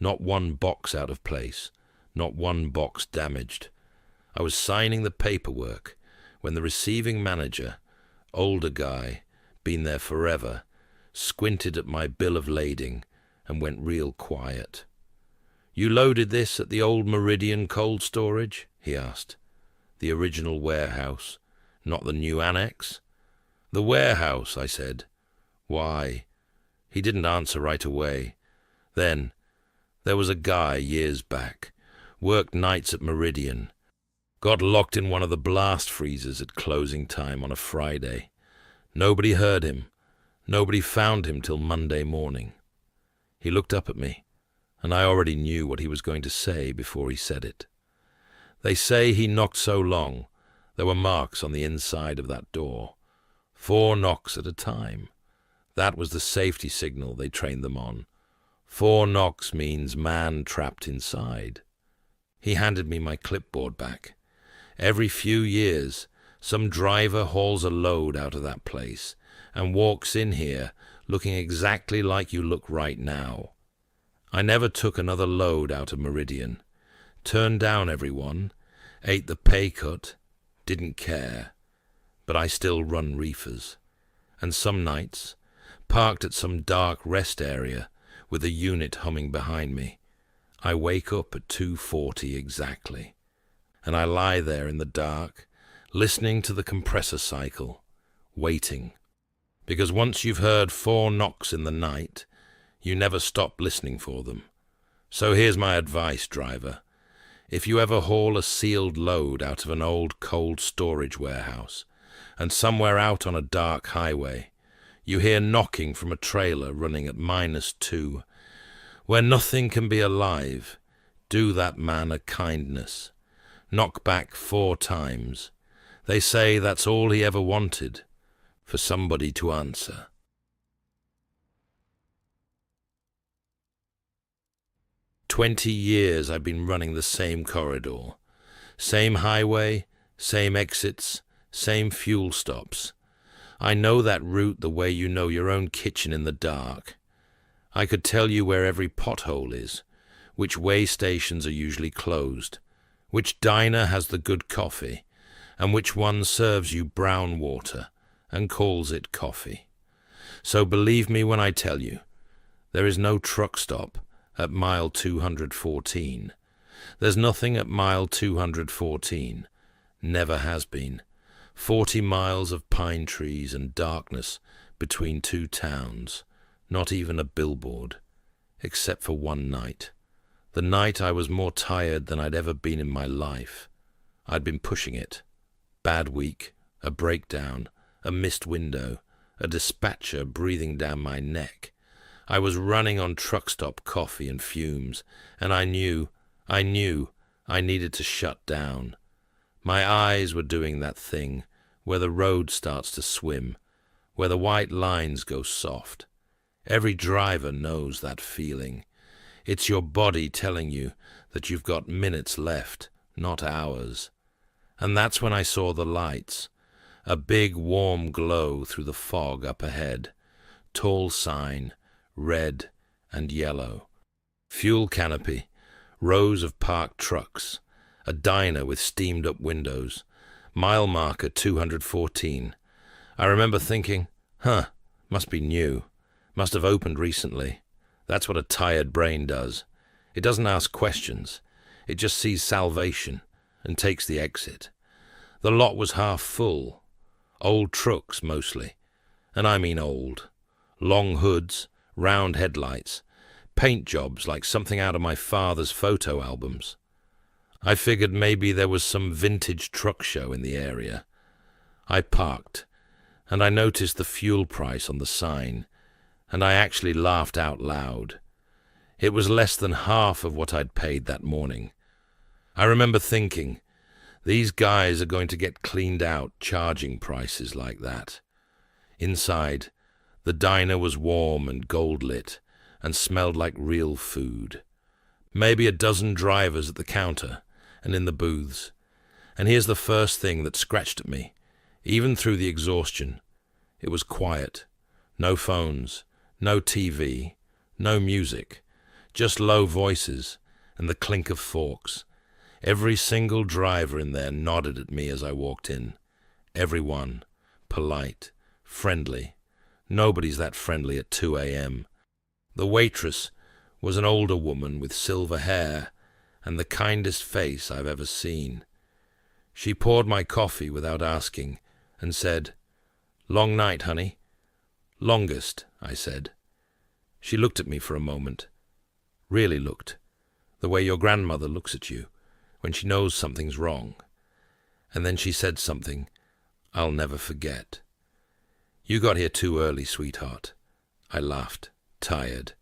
not one box out of place, not one box damaged. I was signing the paperwork when the receiving manager, older guy, been there forever, squinted at my bill of lading and went real quiet. "You loaded this at the old Meridian cold storage?" he asked. "The original warehouse, not the new annex?" "The warehouse," I said. "Why?" He didn't answer right away. Then, there was a guy years back, worked nights at Meridian, got locked in one of the blast freezers at closing time on a Friday. Nobody heard him. Nobody found him till Monday morning. He looked up at me, and I already knew what he was going to say before he said it. "They say he knocked so long, there were marks on the inside of that door. 4 knocks at a time. That was the safety signal they trained them on. 4 knocks means man trapped inside." He handed me my clipboard back. "Every few years, some driver hauls a load out of that place and walks in here looking exactly like you look right now. I never took another load out of Meridian. Turned down everyone, ate the pay cut, didn't care. But I still run reefers. And some nights, parked at some dark rest area with a unit humming behind me, I wake up at 2:40 exactly, and I lie there in the dark, listening to the compressor cycle, waiting. Because once you've heard 4 knocks in the night, you never stop listening for them. So here's my advice, driver. If you ever haul a sealed load out of an old cold storage warehouse, and somewhere out on a dark highway, you hear knocking from a trailer running at -2, where nothing can be alive, do that man a kindness. Knock back 4 times. They say that's all he ever wanted, for somebody to answer. 20 years I've been running the same corridor. Same highway, same exits, same fuel stops. I know that route the way you know your own kitchen in the dark. I could tell you where every pothole is, which way stations are usually closed, which diner has the good coffee, and which one serves you brown water and calls it coffee. So believe me when I tell you, there is no truck stop at mile 214. There's nothing at mile 214. Never has been. 40 miles of pine trees and darkness between 2 towns. Not even a billboard. Except for one night. The night I was more tired than I'd ever been in my life. I'd been pushing it. Bad week, a breakdown, a missed window, a dispatcher breathing down my neck. I was running on truck stop coffee and fumes, and I knew I needed to shut down. My eyes were doing that thing where the road starts to swim, where the white lines go soft. Every driver knows that feeling. It's your body telling you that you've got minutes left, not hours. And that's when I saw the lights, a big warm glow through the fog up ahead, tall sign, red and yellow. Fuel canopy, rows of parked trucks, a diner with steamed-up windows, mile marker 214, I remember thinking, must be new. Must have opened recently. That's what a tired brain does. It doesn't ask questions. It just sees salvation and takes the exit. The lot was half full. Old trucks, mostly. And I mean old. Long hoods, round headlights, paint jobs like something out of my father's photo albums. I figured maybe there was some vintage truck show in the area. I parked, and I noticed the fuel price on the sign, and I actually laughed out loud. It was less than half of what I'd paid that morning. I remember thinking, these guys are going to get cleaned out charging prices like that. Inside, the diner was warm and gold-lit and smelled like real food. Maybe a dozen drivers at the counter and in the booths. And here's the first thing that scratched at me, even through the exhaustion. It was quiet. No phones, no TV, no music, just low voices and the clink of forks. Every single driver in there nodded at me as I walked in. Everyone, polite, friendly. Nobody's that friendly at 2 a.m. The waitress was an older woman with silver hair and the kindest face I've ever seen. She poured my coffee without asking and said, "Long night, honey." "Longest," I said. She looked at me for a moment. Really looked. The way your grandmother looks at you when she knows something's wrong. And then she said something I'll never forget. "You got here too early, sweetheart." I laughed, tired.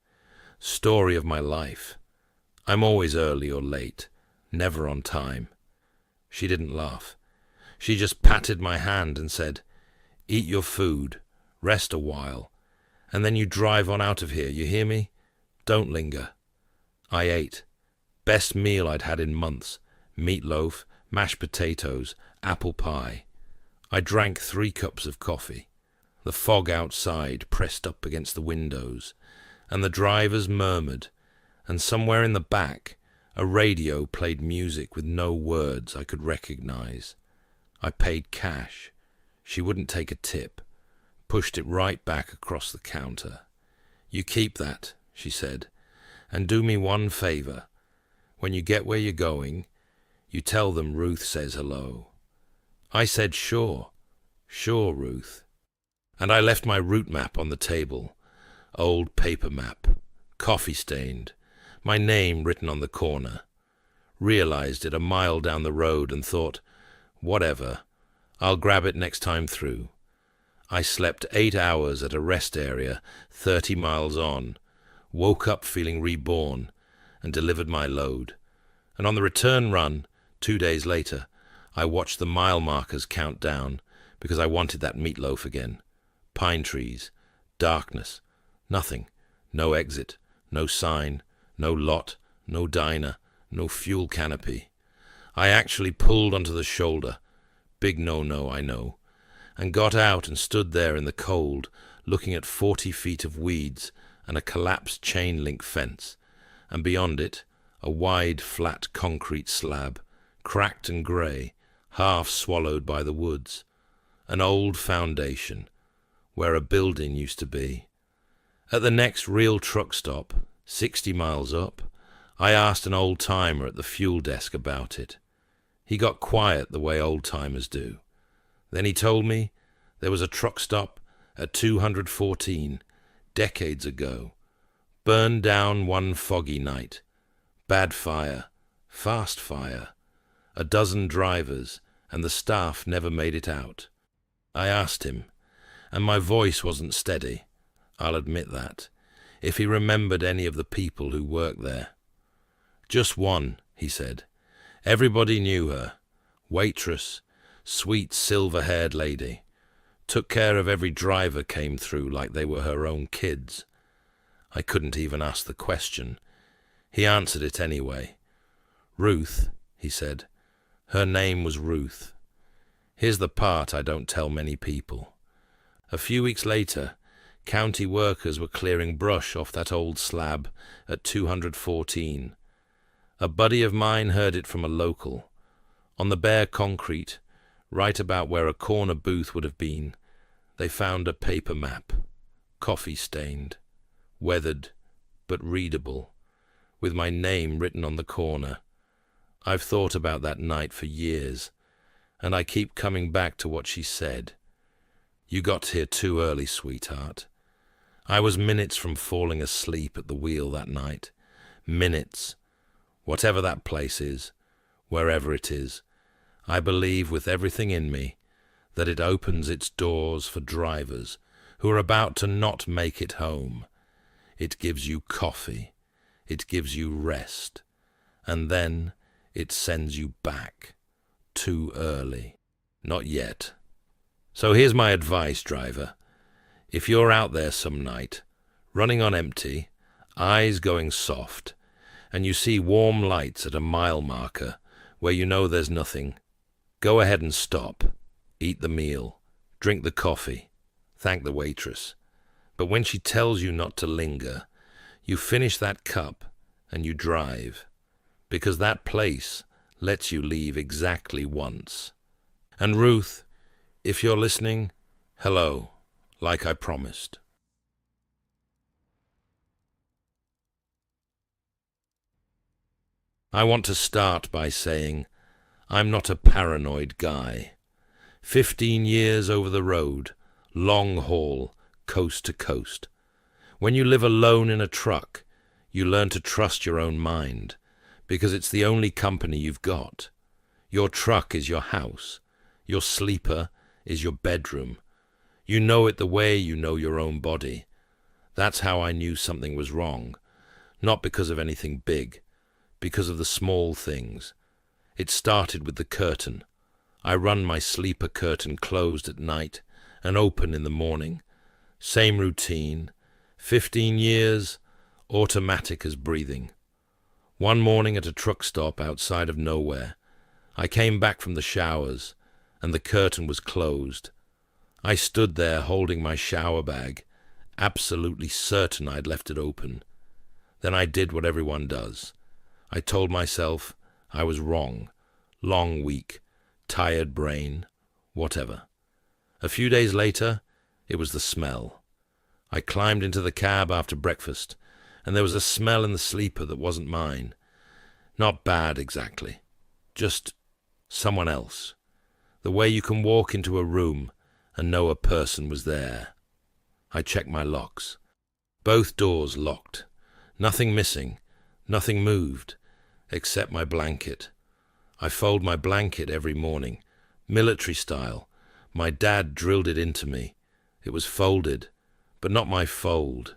Story of my life. I'm always early or late, never on time. She didn't laugh. She just patted my hand and said, "Eat your food, rest a while, and then you drive on out of here, you hear me? Don't linger." I ate. Best meal I'd had in months. Meatloaf, mashed potatoes, apple pie. I drank 3 cups of coffee. The fog outside pressed up against the windows, and the drivers murmured, and somewhere in the back, a radio played music with no words I could recognize. I paid cash. She wouldn't take a tip. Pushed it right back across the counter. "You keep that," she said, "and do me one favor. When you get where you're going, you tell them Ruth says hello." I said, "Sure, sure, Ruth." And I left my route map on the table. Old paper map, coffee-stained, my name written on the corner. Realized it a mile down the road and thought, whatever, I'll grab it next time through. I slept 8 hours at a rest area 30 miles on, woke up feeling reborn, and delivered my load. And on the return run, 2 days later, I watched the mile markers count down because I wanted that meatloaf again. Pine trees, darkness, nothing, no exit, no sign, no lot, no diner, no fuel canopy. I actually pulled onto the shoulder, big no-no, I know, and got out and stood there in the cold, looking at 40 feet of weeds and a collapsed chain-link fence, and beyond it, a wide, flat concrete slab, cracked and grey, half swallowed by the woods. An old foundation, where a building used to be. At the next real truck stop, 60 miles up, I asked an old-timer at the fuel desk about it. He got quiet the way old-timers do. Then he told me there was a truck stop at 214, decades ago. Burned down one foggy night. Bad fire, fast fire. A dozen drivers, and the staff never made it out. I asked him, and my voice wasn't steady, I'll admit that, if he remembered any of the people who worked there. "Just one," he said. "Everybody knew her. Waitress, sweet silver-haired lady. Took care of every driver came through like they were her own kids." I couldn't even ask the question. He answered it anyway. "Ruth," he said. "Her name was Ruth. Here's the part I don't tell many people. A few weeks later, county workers were clearing brush off that old slab at 214. A buddy of mine heard it from a local. On the bare concrete, right about where a corner booth would have been, They found a paper map, coffee-stained, weathered but readable, with my name written on the corner. I've thought about that night for years, and I keep coming back to what she said. You got here too early, sweetheart. I was minutes from falling asleep at the wheel that night. Minutes. Whatever that place is, wherever it is, I believe with everything in me that it opens its doors for drivers who are about to not make it home. It gives you coffee. It gives you rest. And then it sends you back. Too early. Not yet. So here's my advice, driver. If you're out there some night, running on empty, eyes going soft, and you see warm lights at a mile marker where you know there's nothing, go ahead and stop. Eat the meal. Drink the coffee. Thank the waitress. But when she tells you not to linger, you finish that cup and you drive, because that place lets you leave exactly once. And Ruth, if you're listening, hello, like I promised. I want to start by saying I'm not a paranoid guy. 15 years over the road, long haul, coast to coast. When you live alone in a truck, you learn to trust your own mind, because it's the only company you've got. Your truck is your house. Your sleeper is your bedroom. You know it the way you know your own body. That's how I knew something was wrong. Not because of anything big, because of the small things. It started with the curtain. I run my sleeper curtain closed at night and open in the morning. Same routine. 15 years, automatic as breathing. One morning at a truck stop outside of nowhere, I came back from the showers, and the curtain was closed. I stood there holding my shower bag, absolutely certain I'd left it open. Then I did what everyone does. I told myself I was wrong. Long week, tired brain, whatever. A few days later, it was the smell. I climbed into the cab after breakfast, and there was a smell in the sleeper that wasn't mine. Not bad exactly, just someone else. The way you can walk into a room and know a person was there. I checked my locks. Both doors locked. Nothing missing, nothing moved, except my blanket. I fold my blanket every morning, military style. My dad drilled it into me. It was folded, but not my fold.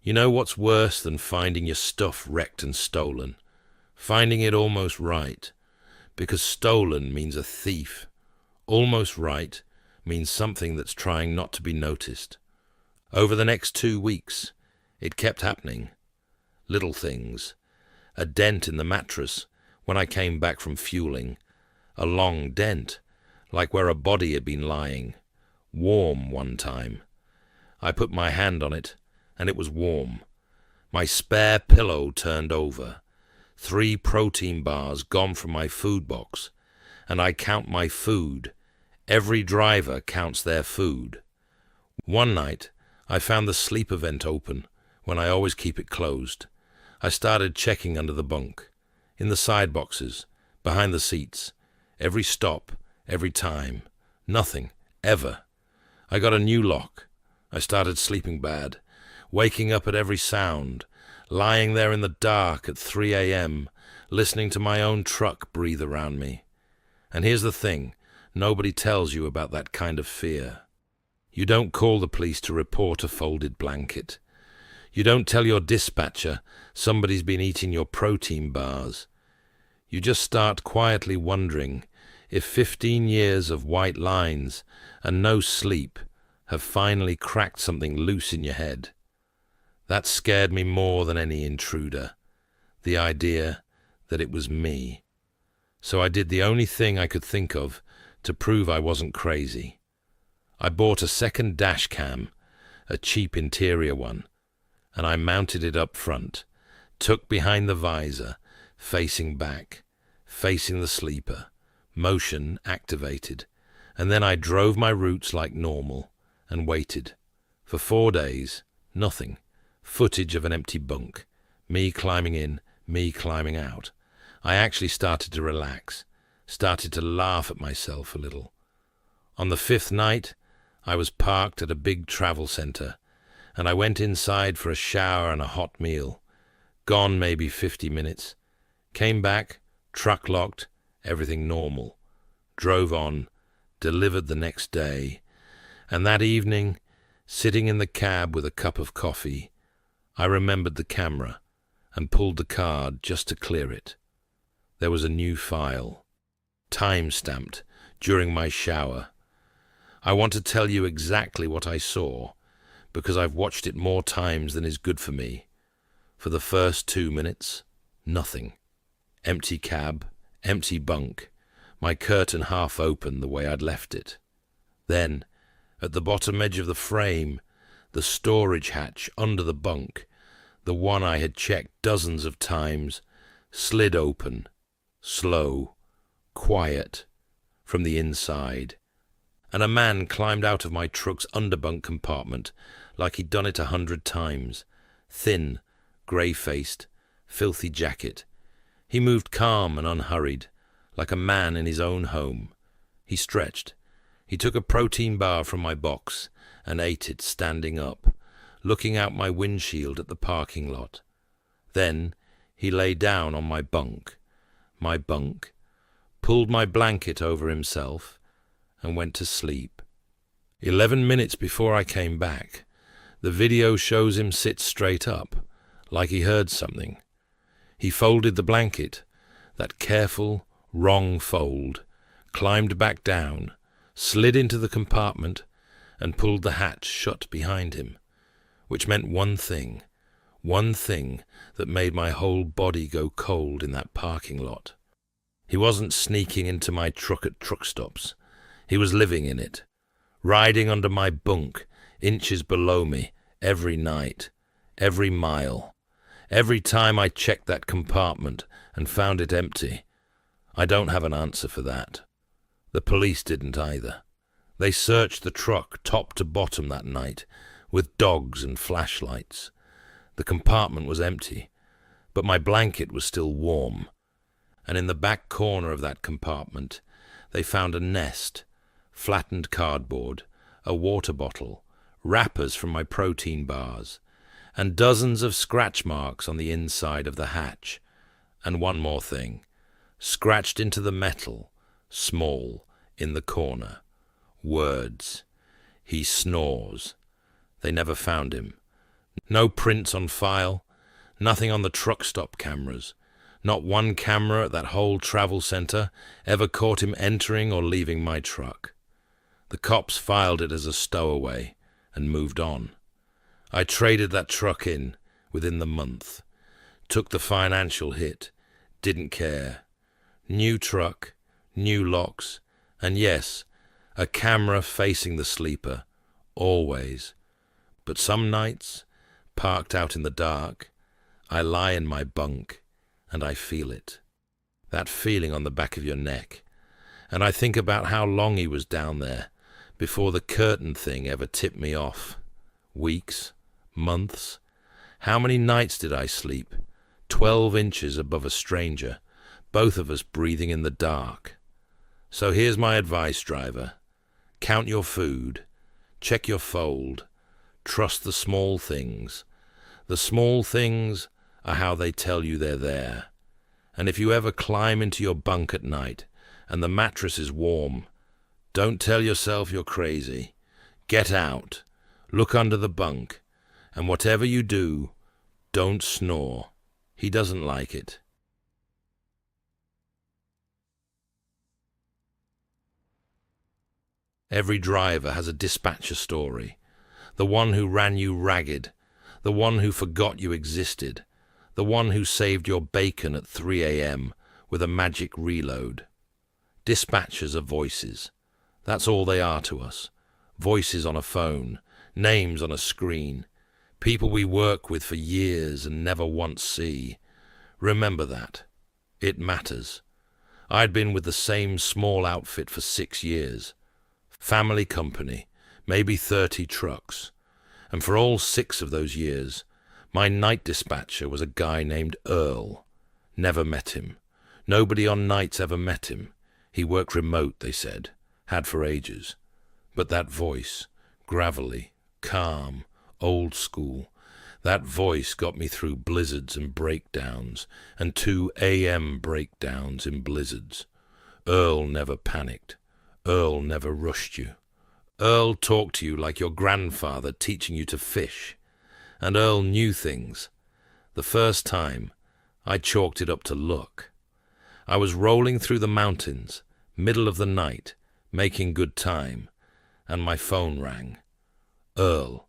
You know what's worse than finding your stuff wrecked and stolen? Finding it almost right, because stolen means a thief. Almost right means something that's trying not to be noticed. Over the next 2 weeks, it kept happening. Little things. A dent in the mattress when I came back from fueling. A long dent, like where a body had been lying. Warm one time. I put my hand on it, and it was warm. My spare pillow turned over. 3 protein bars gone from my food box. And I count my food. Every driver counts their food. One night, I found the sleeper vent open, when I always keep it closed. I started checking under the bunk, in the side boxes, behind the seats. Every stop, every time. Nothing, ever. I got a new lock. I started sleeping bad, waking up at every sound, lying there in the dark at 3 a.m., listening to my own truck breathe around me. And here's the thing, nobody tells you about that kind of fear. You don't call the police to report a folded blanket. You don't tell your dispatcher somebody's been eating your protein bars. You just start quietly wondering if 15 years of white lines and no sleep have finally cracked something loose in your head. That scared me more than any intruder, the idea that it was me. So I did the only thing I could think of to prove I wasn't crazy. I bought a second dash cam, a cheap interior one, and I mounted it up front, tucked behind the visor, facing back, facing the sleeper, motion activated, and then I drove my routes like normal, and waited. For 4 days, nothing. Footage of an empty bunk. Me climbing in, me climbing out. I actually started to relax, started to laugh at myself a little. On the 5th night, I was parked at a big travel center, and I went inside for a shower and a hot meal. Gone maybe 50 minutes. Came back, truck locked, everything normal. Drove on, delivered the next day. And that evening, sitting in the cab with a cup of coffee, I remembered the camera and pulled the card just to clear it. There was a new file, time-stamped, during my shower. I want to tell you exactly what I saw, because I've watched it more times than is good for me. For the first 2 minutes, nothing. Empty cab, empty bunk, my curtain half open the way I'd left it. Then, at the bottom edge of the frame, the storage hatch under the bunk, the one I had checked dozens of times, slid open, slow, quiet, from the inside, and a man climbed out of my truck's underbunk compartment like he'd done it 100 times, thin, grey-faced, filthy jacket. He moved calm and unhurried, like a man in his own home. He stretched. He took a protein bar from my box and ate it standing up, looking out my windshield at the parking lot. Then he lay down on my bunk, pulled my blanket over himself, and went to sleep. 11 minutes before I came back, the video shows him sit straight up, like he heard something. He folded the blanket, that careful, wrong fold, climbed back down, slid into the compartment, and pulled the hatch shut behind him, which meant one thing that made my whole body go cold in that parking lot. He wasn't sneaking into my truck at truck stops. He was living in it, riding under my bunk, inches below me, every night, every mile. Every time I checked that compartment and found it empty. I don't have an answer for that. The police didn't either. They searched the truck top to bottom that night, with dogs and flashlights. The compartment was empty, but my blanket was still warm. And in the back corner of that compartment, they found a nest, flattened cardboard, a water bottle, wrappers from my protein bars, and dozens of scratch marks on the inside of the hatch. And one more thing, scratched into the metal, small, in the corner. Words. He snores. They never found him. No prints on file, nothing on the truck stop cameras. Not one camera at that whole travel center ever caught him entering or leaving my truck. The cops filed it as a stowaway and moved on. I traded that truck in within the month, took the financial hit, didn't care. New truck, new locks, and yes, a camera facing the sleeper, always. But some nights, parked out in the dark, I lie in my bunk and I feel it. That feeling on the back of your neck. And I think about how long he was down there before the curtain thing ever tipped me off. Weeks, months. How many nights did I sleep? 12 inches above a stranger, both of us breathing in the dark. So here's my advice, driver. Count your food. Check your fold. Trust the small things. The small things are how they tell you they're there. And if you ever climb into your bunk at night and the mattress is warm, don't tell yourself you're crazy. Get out. Look under the bunk. And whatever you do, don't snore. He doesn't like it. Every driver has a dispatcher story. The one who ran you ragged. The one who forgot you existed. The one who saved your bacon at 3 a.m. with a magic reload. Dispatchers are voices. That's all they are to us. Voices on a phone, names on a screen. People we work with for years and never once see. Remember that. It matters. I'd been with the same small outfit for 6 years. Family company, maybe 30 trucks. And for all 6 of those years, my night dispatcher was a guy named Earl. Never met him. Nobody on nights ever met him. He worked remote, they said. Had for ages. But that voice, gravelly, calm, old school, that voice got me through blizzards and breakdowns, and 2 a.m. breakdowns in blizzards. Earl never panicked. Earl never rushed you. Earl talked to you like your grandfather teaching you to fish. And Earl knew things. The first time, I chalked it up to luck. I was rolling through the mountains, middle of the night, making good time, and my phone rang. Earl.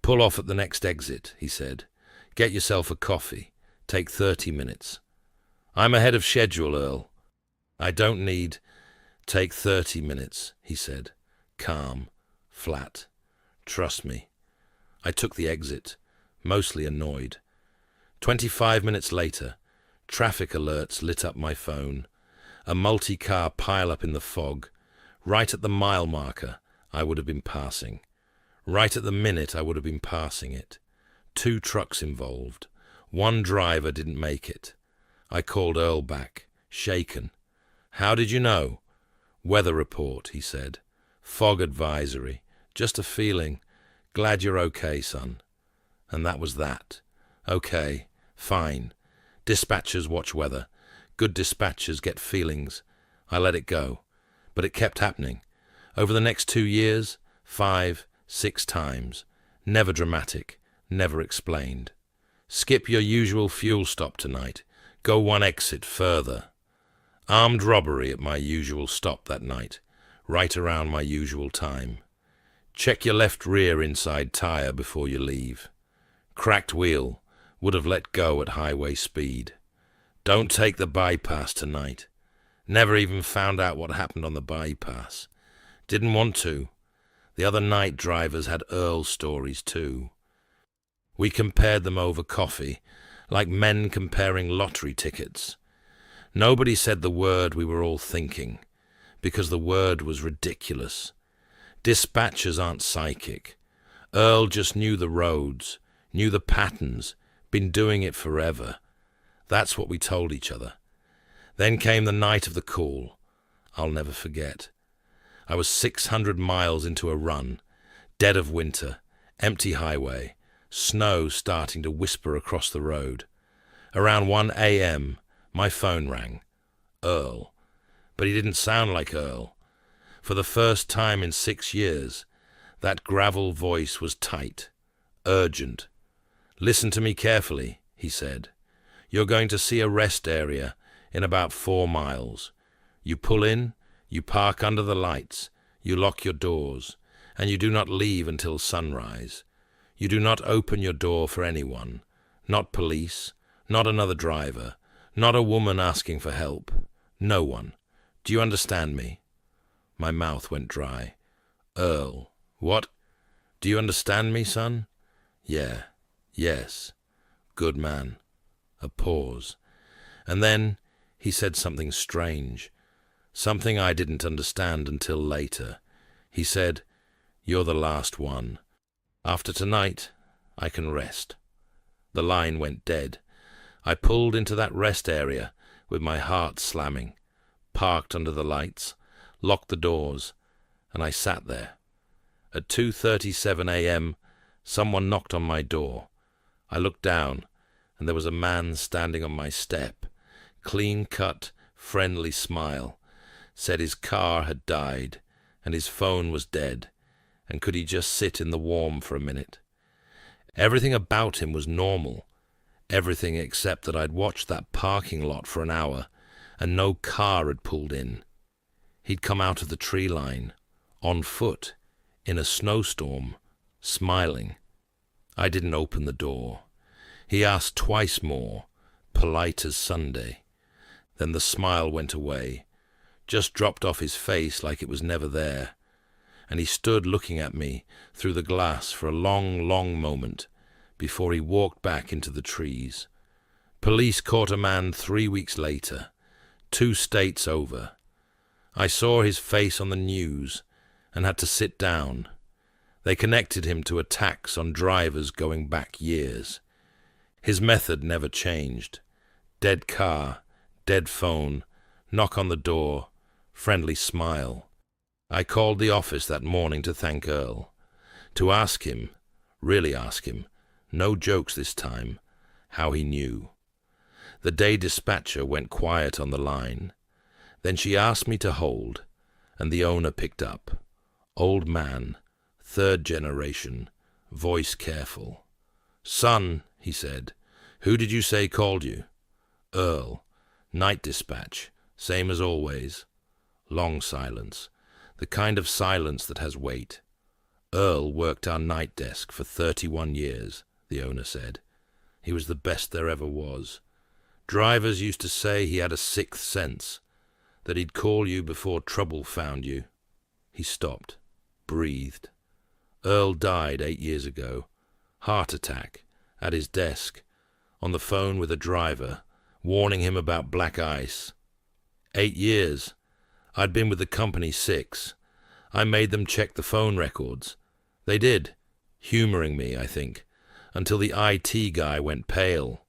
Pull off at the next exit, he said. Get yourself a coffee. Take 30 minutes. I'm ahead of schedule, Earl. I don't need... Take 30 minutes, he said. Calm, flat. Trust me. I took the exit, mostly annoyed. 25 minutes later, traffic alerts lit up my phone. A multi-car pile-up in the fog. Right at the mile marker, I would have been passing. Right at the minute, I would have been passing it. 2 trucks involved. 1 driver didn't make it. I called Earl back, shaken. How did you know? Weather report, he said. Fog advisory. Just a feeling. Glad you're okay, son. And that was that. Okay, fine. Dispatchers watch weather. Good dispatchers get feelings. I let it go. But it kept happening. Over the next 2 years, 5, 6 times. Never dramatic. Never explained. Skip your usual fuel stop tonight. Go 1 exit further. Armed robbery at my usual stop that night. Right around my usual time. Check your left rear inside tire before you leave. Cracked wheel. Would have let go at highway speed. Don't take the bypass tonight. Never even found out what happened on the bypass. Didn't want to. The other night drivers had Earl stories too. We compared them over coffee, like men comparing lottery tickets. Nobody said the word we were all thinking, because the word was ridiculous. Dispatchers aren't psychic. Earl just knew the roads, knew the patterns, been doing it forever. That's what we told each other. Then came the night of the call. I'll never forget. I was 600 miles into a run, dead of winter, empty highway, snow starting to whisper across the road. Around 1 a.m., my phone rang. Earl. But he didn't sound like Earl. For the first time in 6 years, that gravel voice was tight, urgent. Listen to me carefully, he said. You're going to see a rest area in about 4 miles. You pull in, you park under the lights, you lock your doors, and you do not leave until sunrise. You do not open your door for anyone, not police, not another driver, not a woman asking for help. No one. Do you understand me? My mouth went dry. Earl. What? Do you understand me, son? Yeah. Yes. Good man. A pause. And then he said something strange. Something I didn't understand until later. He said, "You're the last one. After tonight, I can rest." The line went dead. I pulled into that rest area with my heart slamming, parked under the lights, locked the doors, and I sat there. At 2:37 a.m., someone knocked on my door. I looked down, and there was a man standing on my step, clean-cut, friendly smile, said his car had died, and his phone was dead, and could he just sit in the warm for a minute? Everything about him was normal, everything except that I'd watched that parking lot for an hour, and no car had pulled in. He'd come out of the tree line, on foot, in a snowstorm, smiling. I didn't open the door. He asked twice more, polite as Sunday. Then the smile went away, just dropped off his face like it was never there, and he stood looking at me through the glass for a long, long moment before he walked back into the trees. Police caught a man 3 weeks later, 2 states over. I saw his face on the news and had to sit down. They connected him to attacks on drivers going back years. His method never changed. Dead car, dead phone, knock on the door, friendly smile. I called the office that morning to thank Earl, to ask him, really ask him, no jokes this time, how he knew. The day dispatcher went quiet on the line. Then she asked me to hold, and the owner picked up. Old man, third generation, voice careful. "Son," he said, "who did you say called you?" "Earl. Night dispatch. Same as always." Long silence, the kind of silence that has weight. "Earl worked our night desk for 31 years, the owner said. "He was the best there ever was. Drivers used to say he had a sixth sense, that he'd call you before trouble found you." He stopped, breathed. "Earl died 8 years ago. Heart attack, at his desk, on the phone with a driver, warning him about black ice. 8 years. I'd been with the company 6. I made them check the phone records. They did, humoring me, I think, until the IT guy went pale.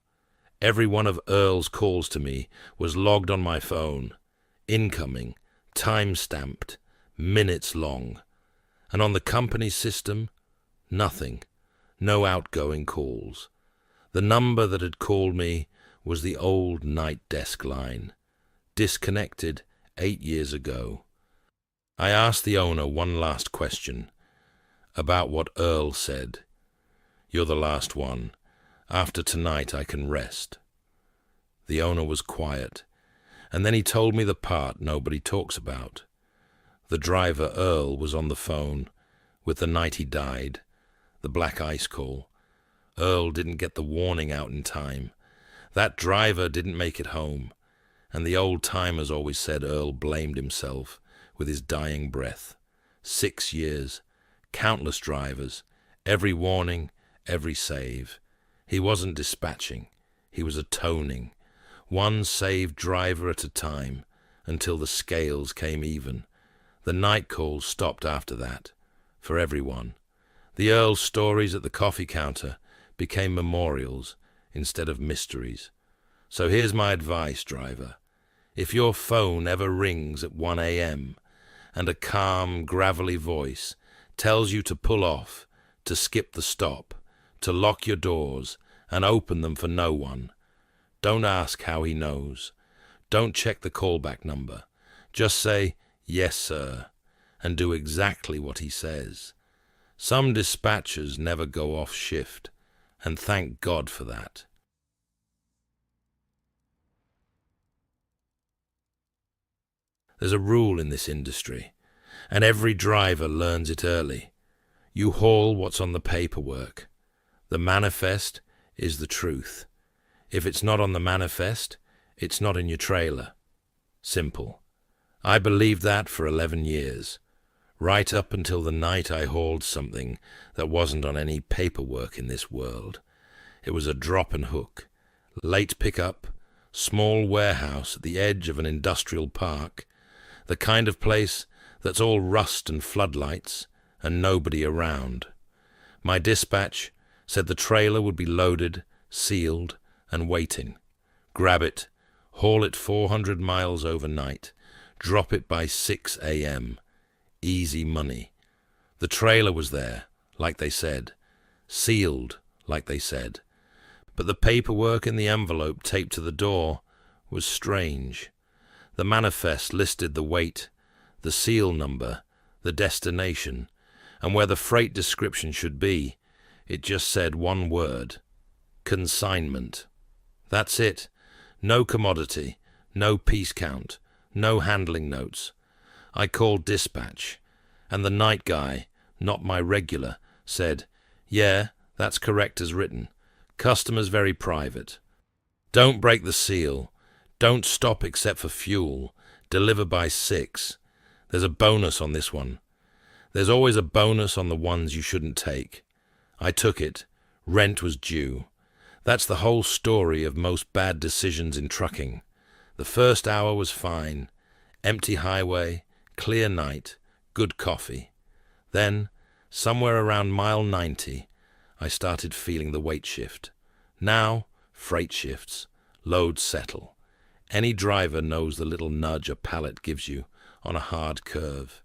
Every one of Earl's calls to me was logged on my phone, incoming, time-stamped, minutes long. And on the company system, nothing, no outgoing calls. The number that had called me was the old night desk line, disconnected 8 years ago. I asked the owner one last question, about what Earl said. "You're the last one. After tonight I can rest." The owner was quiet, and then he told me the part nobody talks about. The driver Earl was on the phone with the night he died, the black ice call. Earl didn't get the warning out in time. That driver didn't make it home, and the old-timers always said Earl blamed himself with his dying breath. 6 years, countless drivers, every warning, every save. He wasn't dispatching, he was atoning, one saved driver at a time, until the scales came even. The night calls stopped after that, for everyone. The Earl stories at the coffee counter became memorials instead of mysteries. So here's my advice, driver. If your phone ever rings at 1 a.m. and a calm, gravelly voice tells you to pull off, to skip the stop, to lock your doors and open them for no one, don't ask how he knows. Don't check the callback number. Just say, "Yes, sir," and do exactly what he says. Some dispatchers never go off shift, and thank God for that. There's a rule in this industry, and every driver learns it early. You haul what's on the paperwork. The manifest is the truth. If it's not on the manifest, it's not in your trailer. Simple. I believed that for 11 years, right up until the night I hauled something that wasn't on any paperwork in this world. It was a drop and hook, late pickup, small warehouse at the edge of an industrial park, the kind of place that's all rust and floodlights and nobody around. My dispatch said the trailer would be loaded, sealed, and waiting. Grab it, haul it 400 miles overnight, drop it by 6 a.m. Easy money. The trailer was there, like they said, sealed, like they said, but the paperwork in the envelope taped to the door was strange. The manifest listed the weight, the seal number, the destination, and where the freight description should be, it just said one word: consignment. That's it. No commodity, no piece count, no handling notes. I called dispatch, and the night guy, not my regular, said, "Yeah, that's correct as written. Customer's very private. Don't break the seal. Don't stop except for fuel. Deliver by 6. There's a bonus on this one. There's always a bonus on the ones you shouldn't take." I took it. Rent was due. That's the whole story of most bad decisions in trucking. The first hour was fine. Empty highway, clear night, good coffee. Then Somewhere around mile 90, I started feeling the weight shift. Now, freight shifts, loads settle. Any driver knows the little nudge a pallet gives you on a hard curve.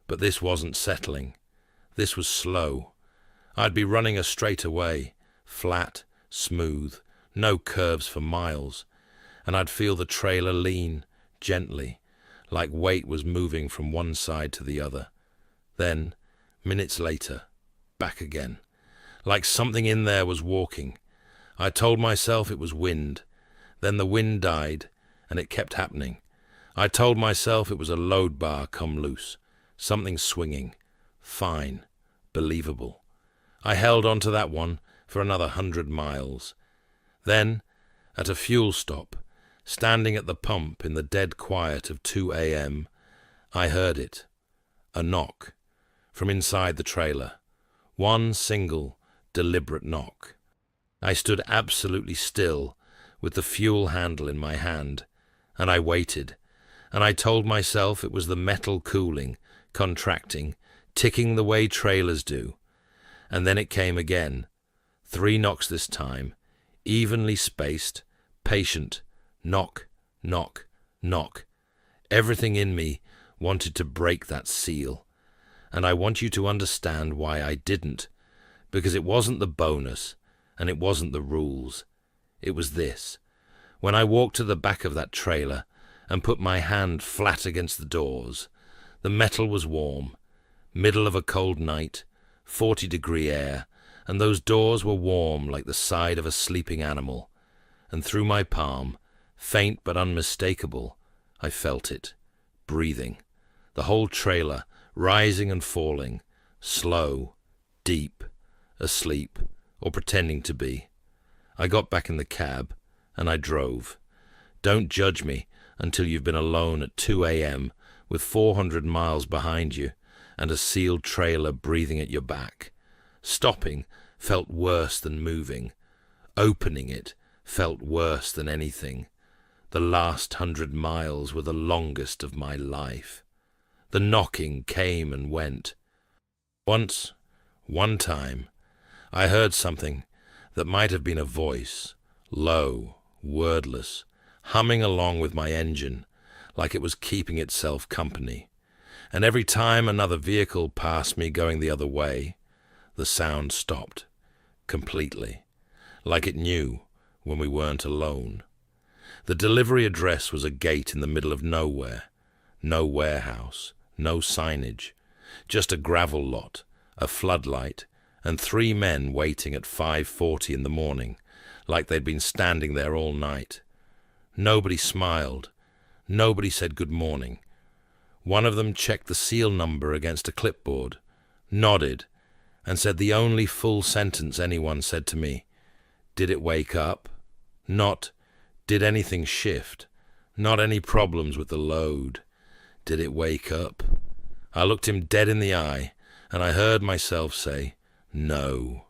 But this wasn't settling. This was slow. I'd be running a straightaway, flat, smooth, no curves for miles, and I'd feel the trailer lean, gently, like weight was moving from one side to the other. Then, minutes later, back again, like something in there was walking. I told myself it was wind. Then the wind died, and it kept happening. I told myself it was a load bar come loose, something swinging, fine, believable. I held on to that one for another 100 miles. Then, at a fuel stop, standing at the pump in the dead quiet of 2 a.m., I heard it. A knock from inside the trailer. One single, deliberate knock. I stood absolutely still with the fuel handle in my hand, and I waited, and I told myself it was the metal cooling, contracting, ticking the way trailers do. And then it came again. 3 knocks this time, evenly spaced, patient, knock, knock, knock. Everything in me wanted to break that seal, and I want you to understand why I didn't, because it wasn't the bonus, and it wasn't the rules. It was this. When I walked to the back of that trailer and put my hand flat against the doors, the metal was warm, middle of a cold night, 40-degree air, and those doors were warm like the side of a sleeping animal, and through my palm, faint but unmistakable, I felt it, breathing, the whole trailer rising and falling, slow, deep, asleep, or pretending to be. I got back in the cab, and I drove. Don't judge me until you've been alone at 2 a.m. with 400 miles behind you and a sealed trailer breathing at your back. Stopping felt worse than moving. Opening it felt worse than anything. The last 100 miles were the longest of my life. The knocking came and went. Once, one time, I heard something that might have been a voice, low, wordless, humming along with my engine, like it was keeping itself company. And every time another vehicle passed me going the other way, the sound stopped, completely, like it knew when we weren't alone. The delivery address was a gate in the middle of nowhere, no warehouse, no signage, just a gravel lot, a floodlight, and 3 men waiting at 5:40 in the morning, like they'd been standing there all night. Nobody smiled. Nobody said good morning. One of them checked the seal number against a clipboard, nodded, and said the only full sentence anyone said to me. Did it wake up? Not, did anything shift? Not any problems with the load. Did it wake up? I looked him dead in the eye, and I heard myself say, no.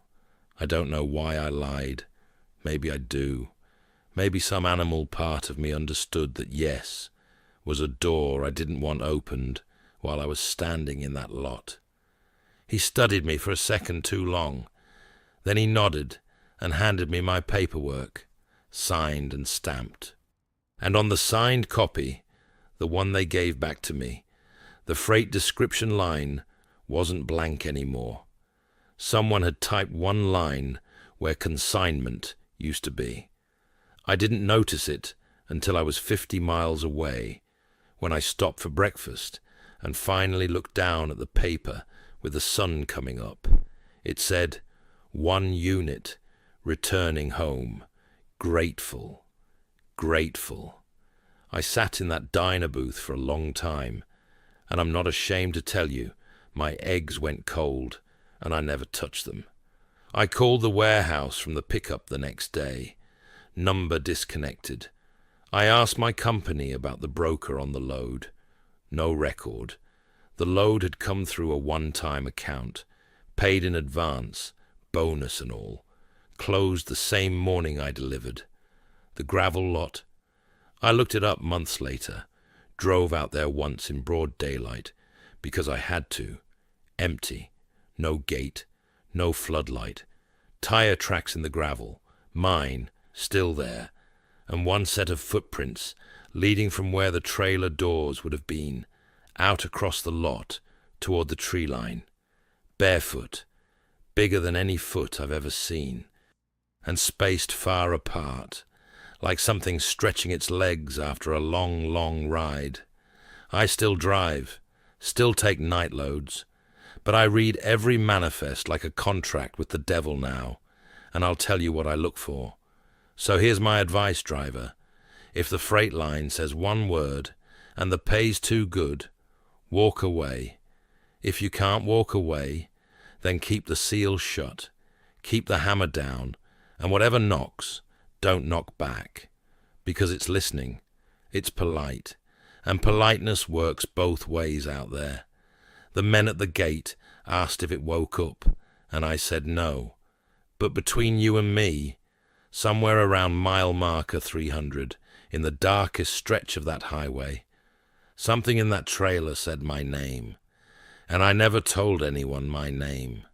I don't know why I lied. Maybe I do. Maybe some animal part of me understood that yes was a door I didn't want opened while I was standing in that lot. He studied me for a second too long. Then he nodded and handed me my paperwork, signed and stamped. And on the signed copy, the one they gave back to me, the freight description line wasn't blank anymore. Someone had typed one line where consignment used to be. I didn't notice it until I was 50 miles away, when I stopped for breakfast and finally looked down at the paper with the sun coming up. It said, 1 unit, returning home, grateful, grateful. I sat in that diner booth for a long time, and I'm not ashamed to tell you, my eggs went cold, and I never touched them. I called the warehouse from the pickup the next day. Number disconnected. I asked my company about the broker on the load. No record. The load had come through a one-time account, paid in advance, bonus and all. Closed the same morning I delivered. The gravel lot. I looked it up months later. Drove out there once in broad daylight, because I had to. Empty. No gate, no floodlight. Tire tracks in the gravel, mine, still there, and one set of footprints leading from where the trailer doors would have been, out across the lot toward the tree line. Barefoot, bigger than any foot I've ever seen, and spaced far apart, like something stretching its legs after a long, long ride. I still drive, still take night loads, but I read every manifest like a contract with the devil now, and I'll tell you what I look for. So here's my advice, driver. If the freight line says one word and the pay's too good, walk away. If you can't walk away, then keep the seal shut, keep the hammer down, and whatever knocks, don't knock back, because it's listening, it's polite, and politeness works both ways out there. The men at the gate asked if it woke up, and I said no. But between you and me, somewhere around mile marker 300, in the darkest stretch of that highway, something in that trailer said my name, and I never told anyone my name.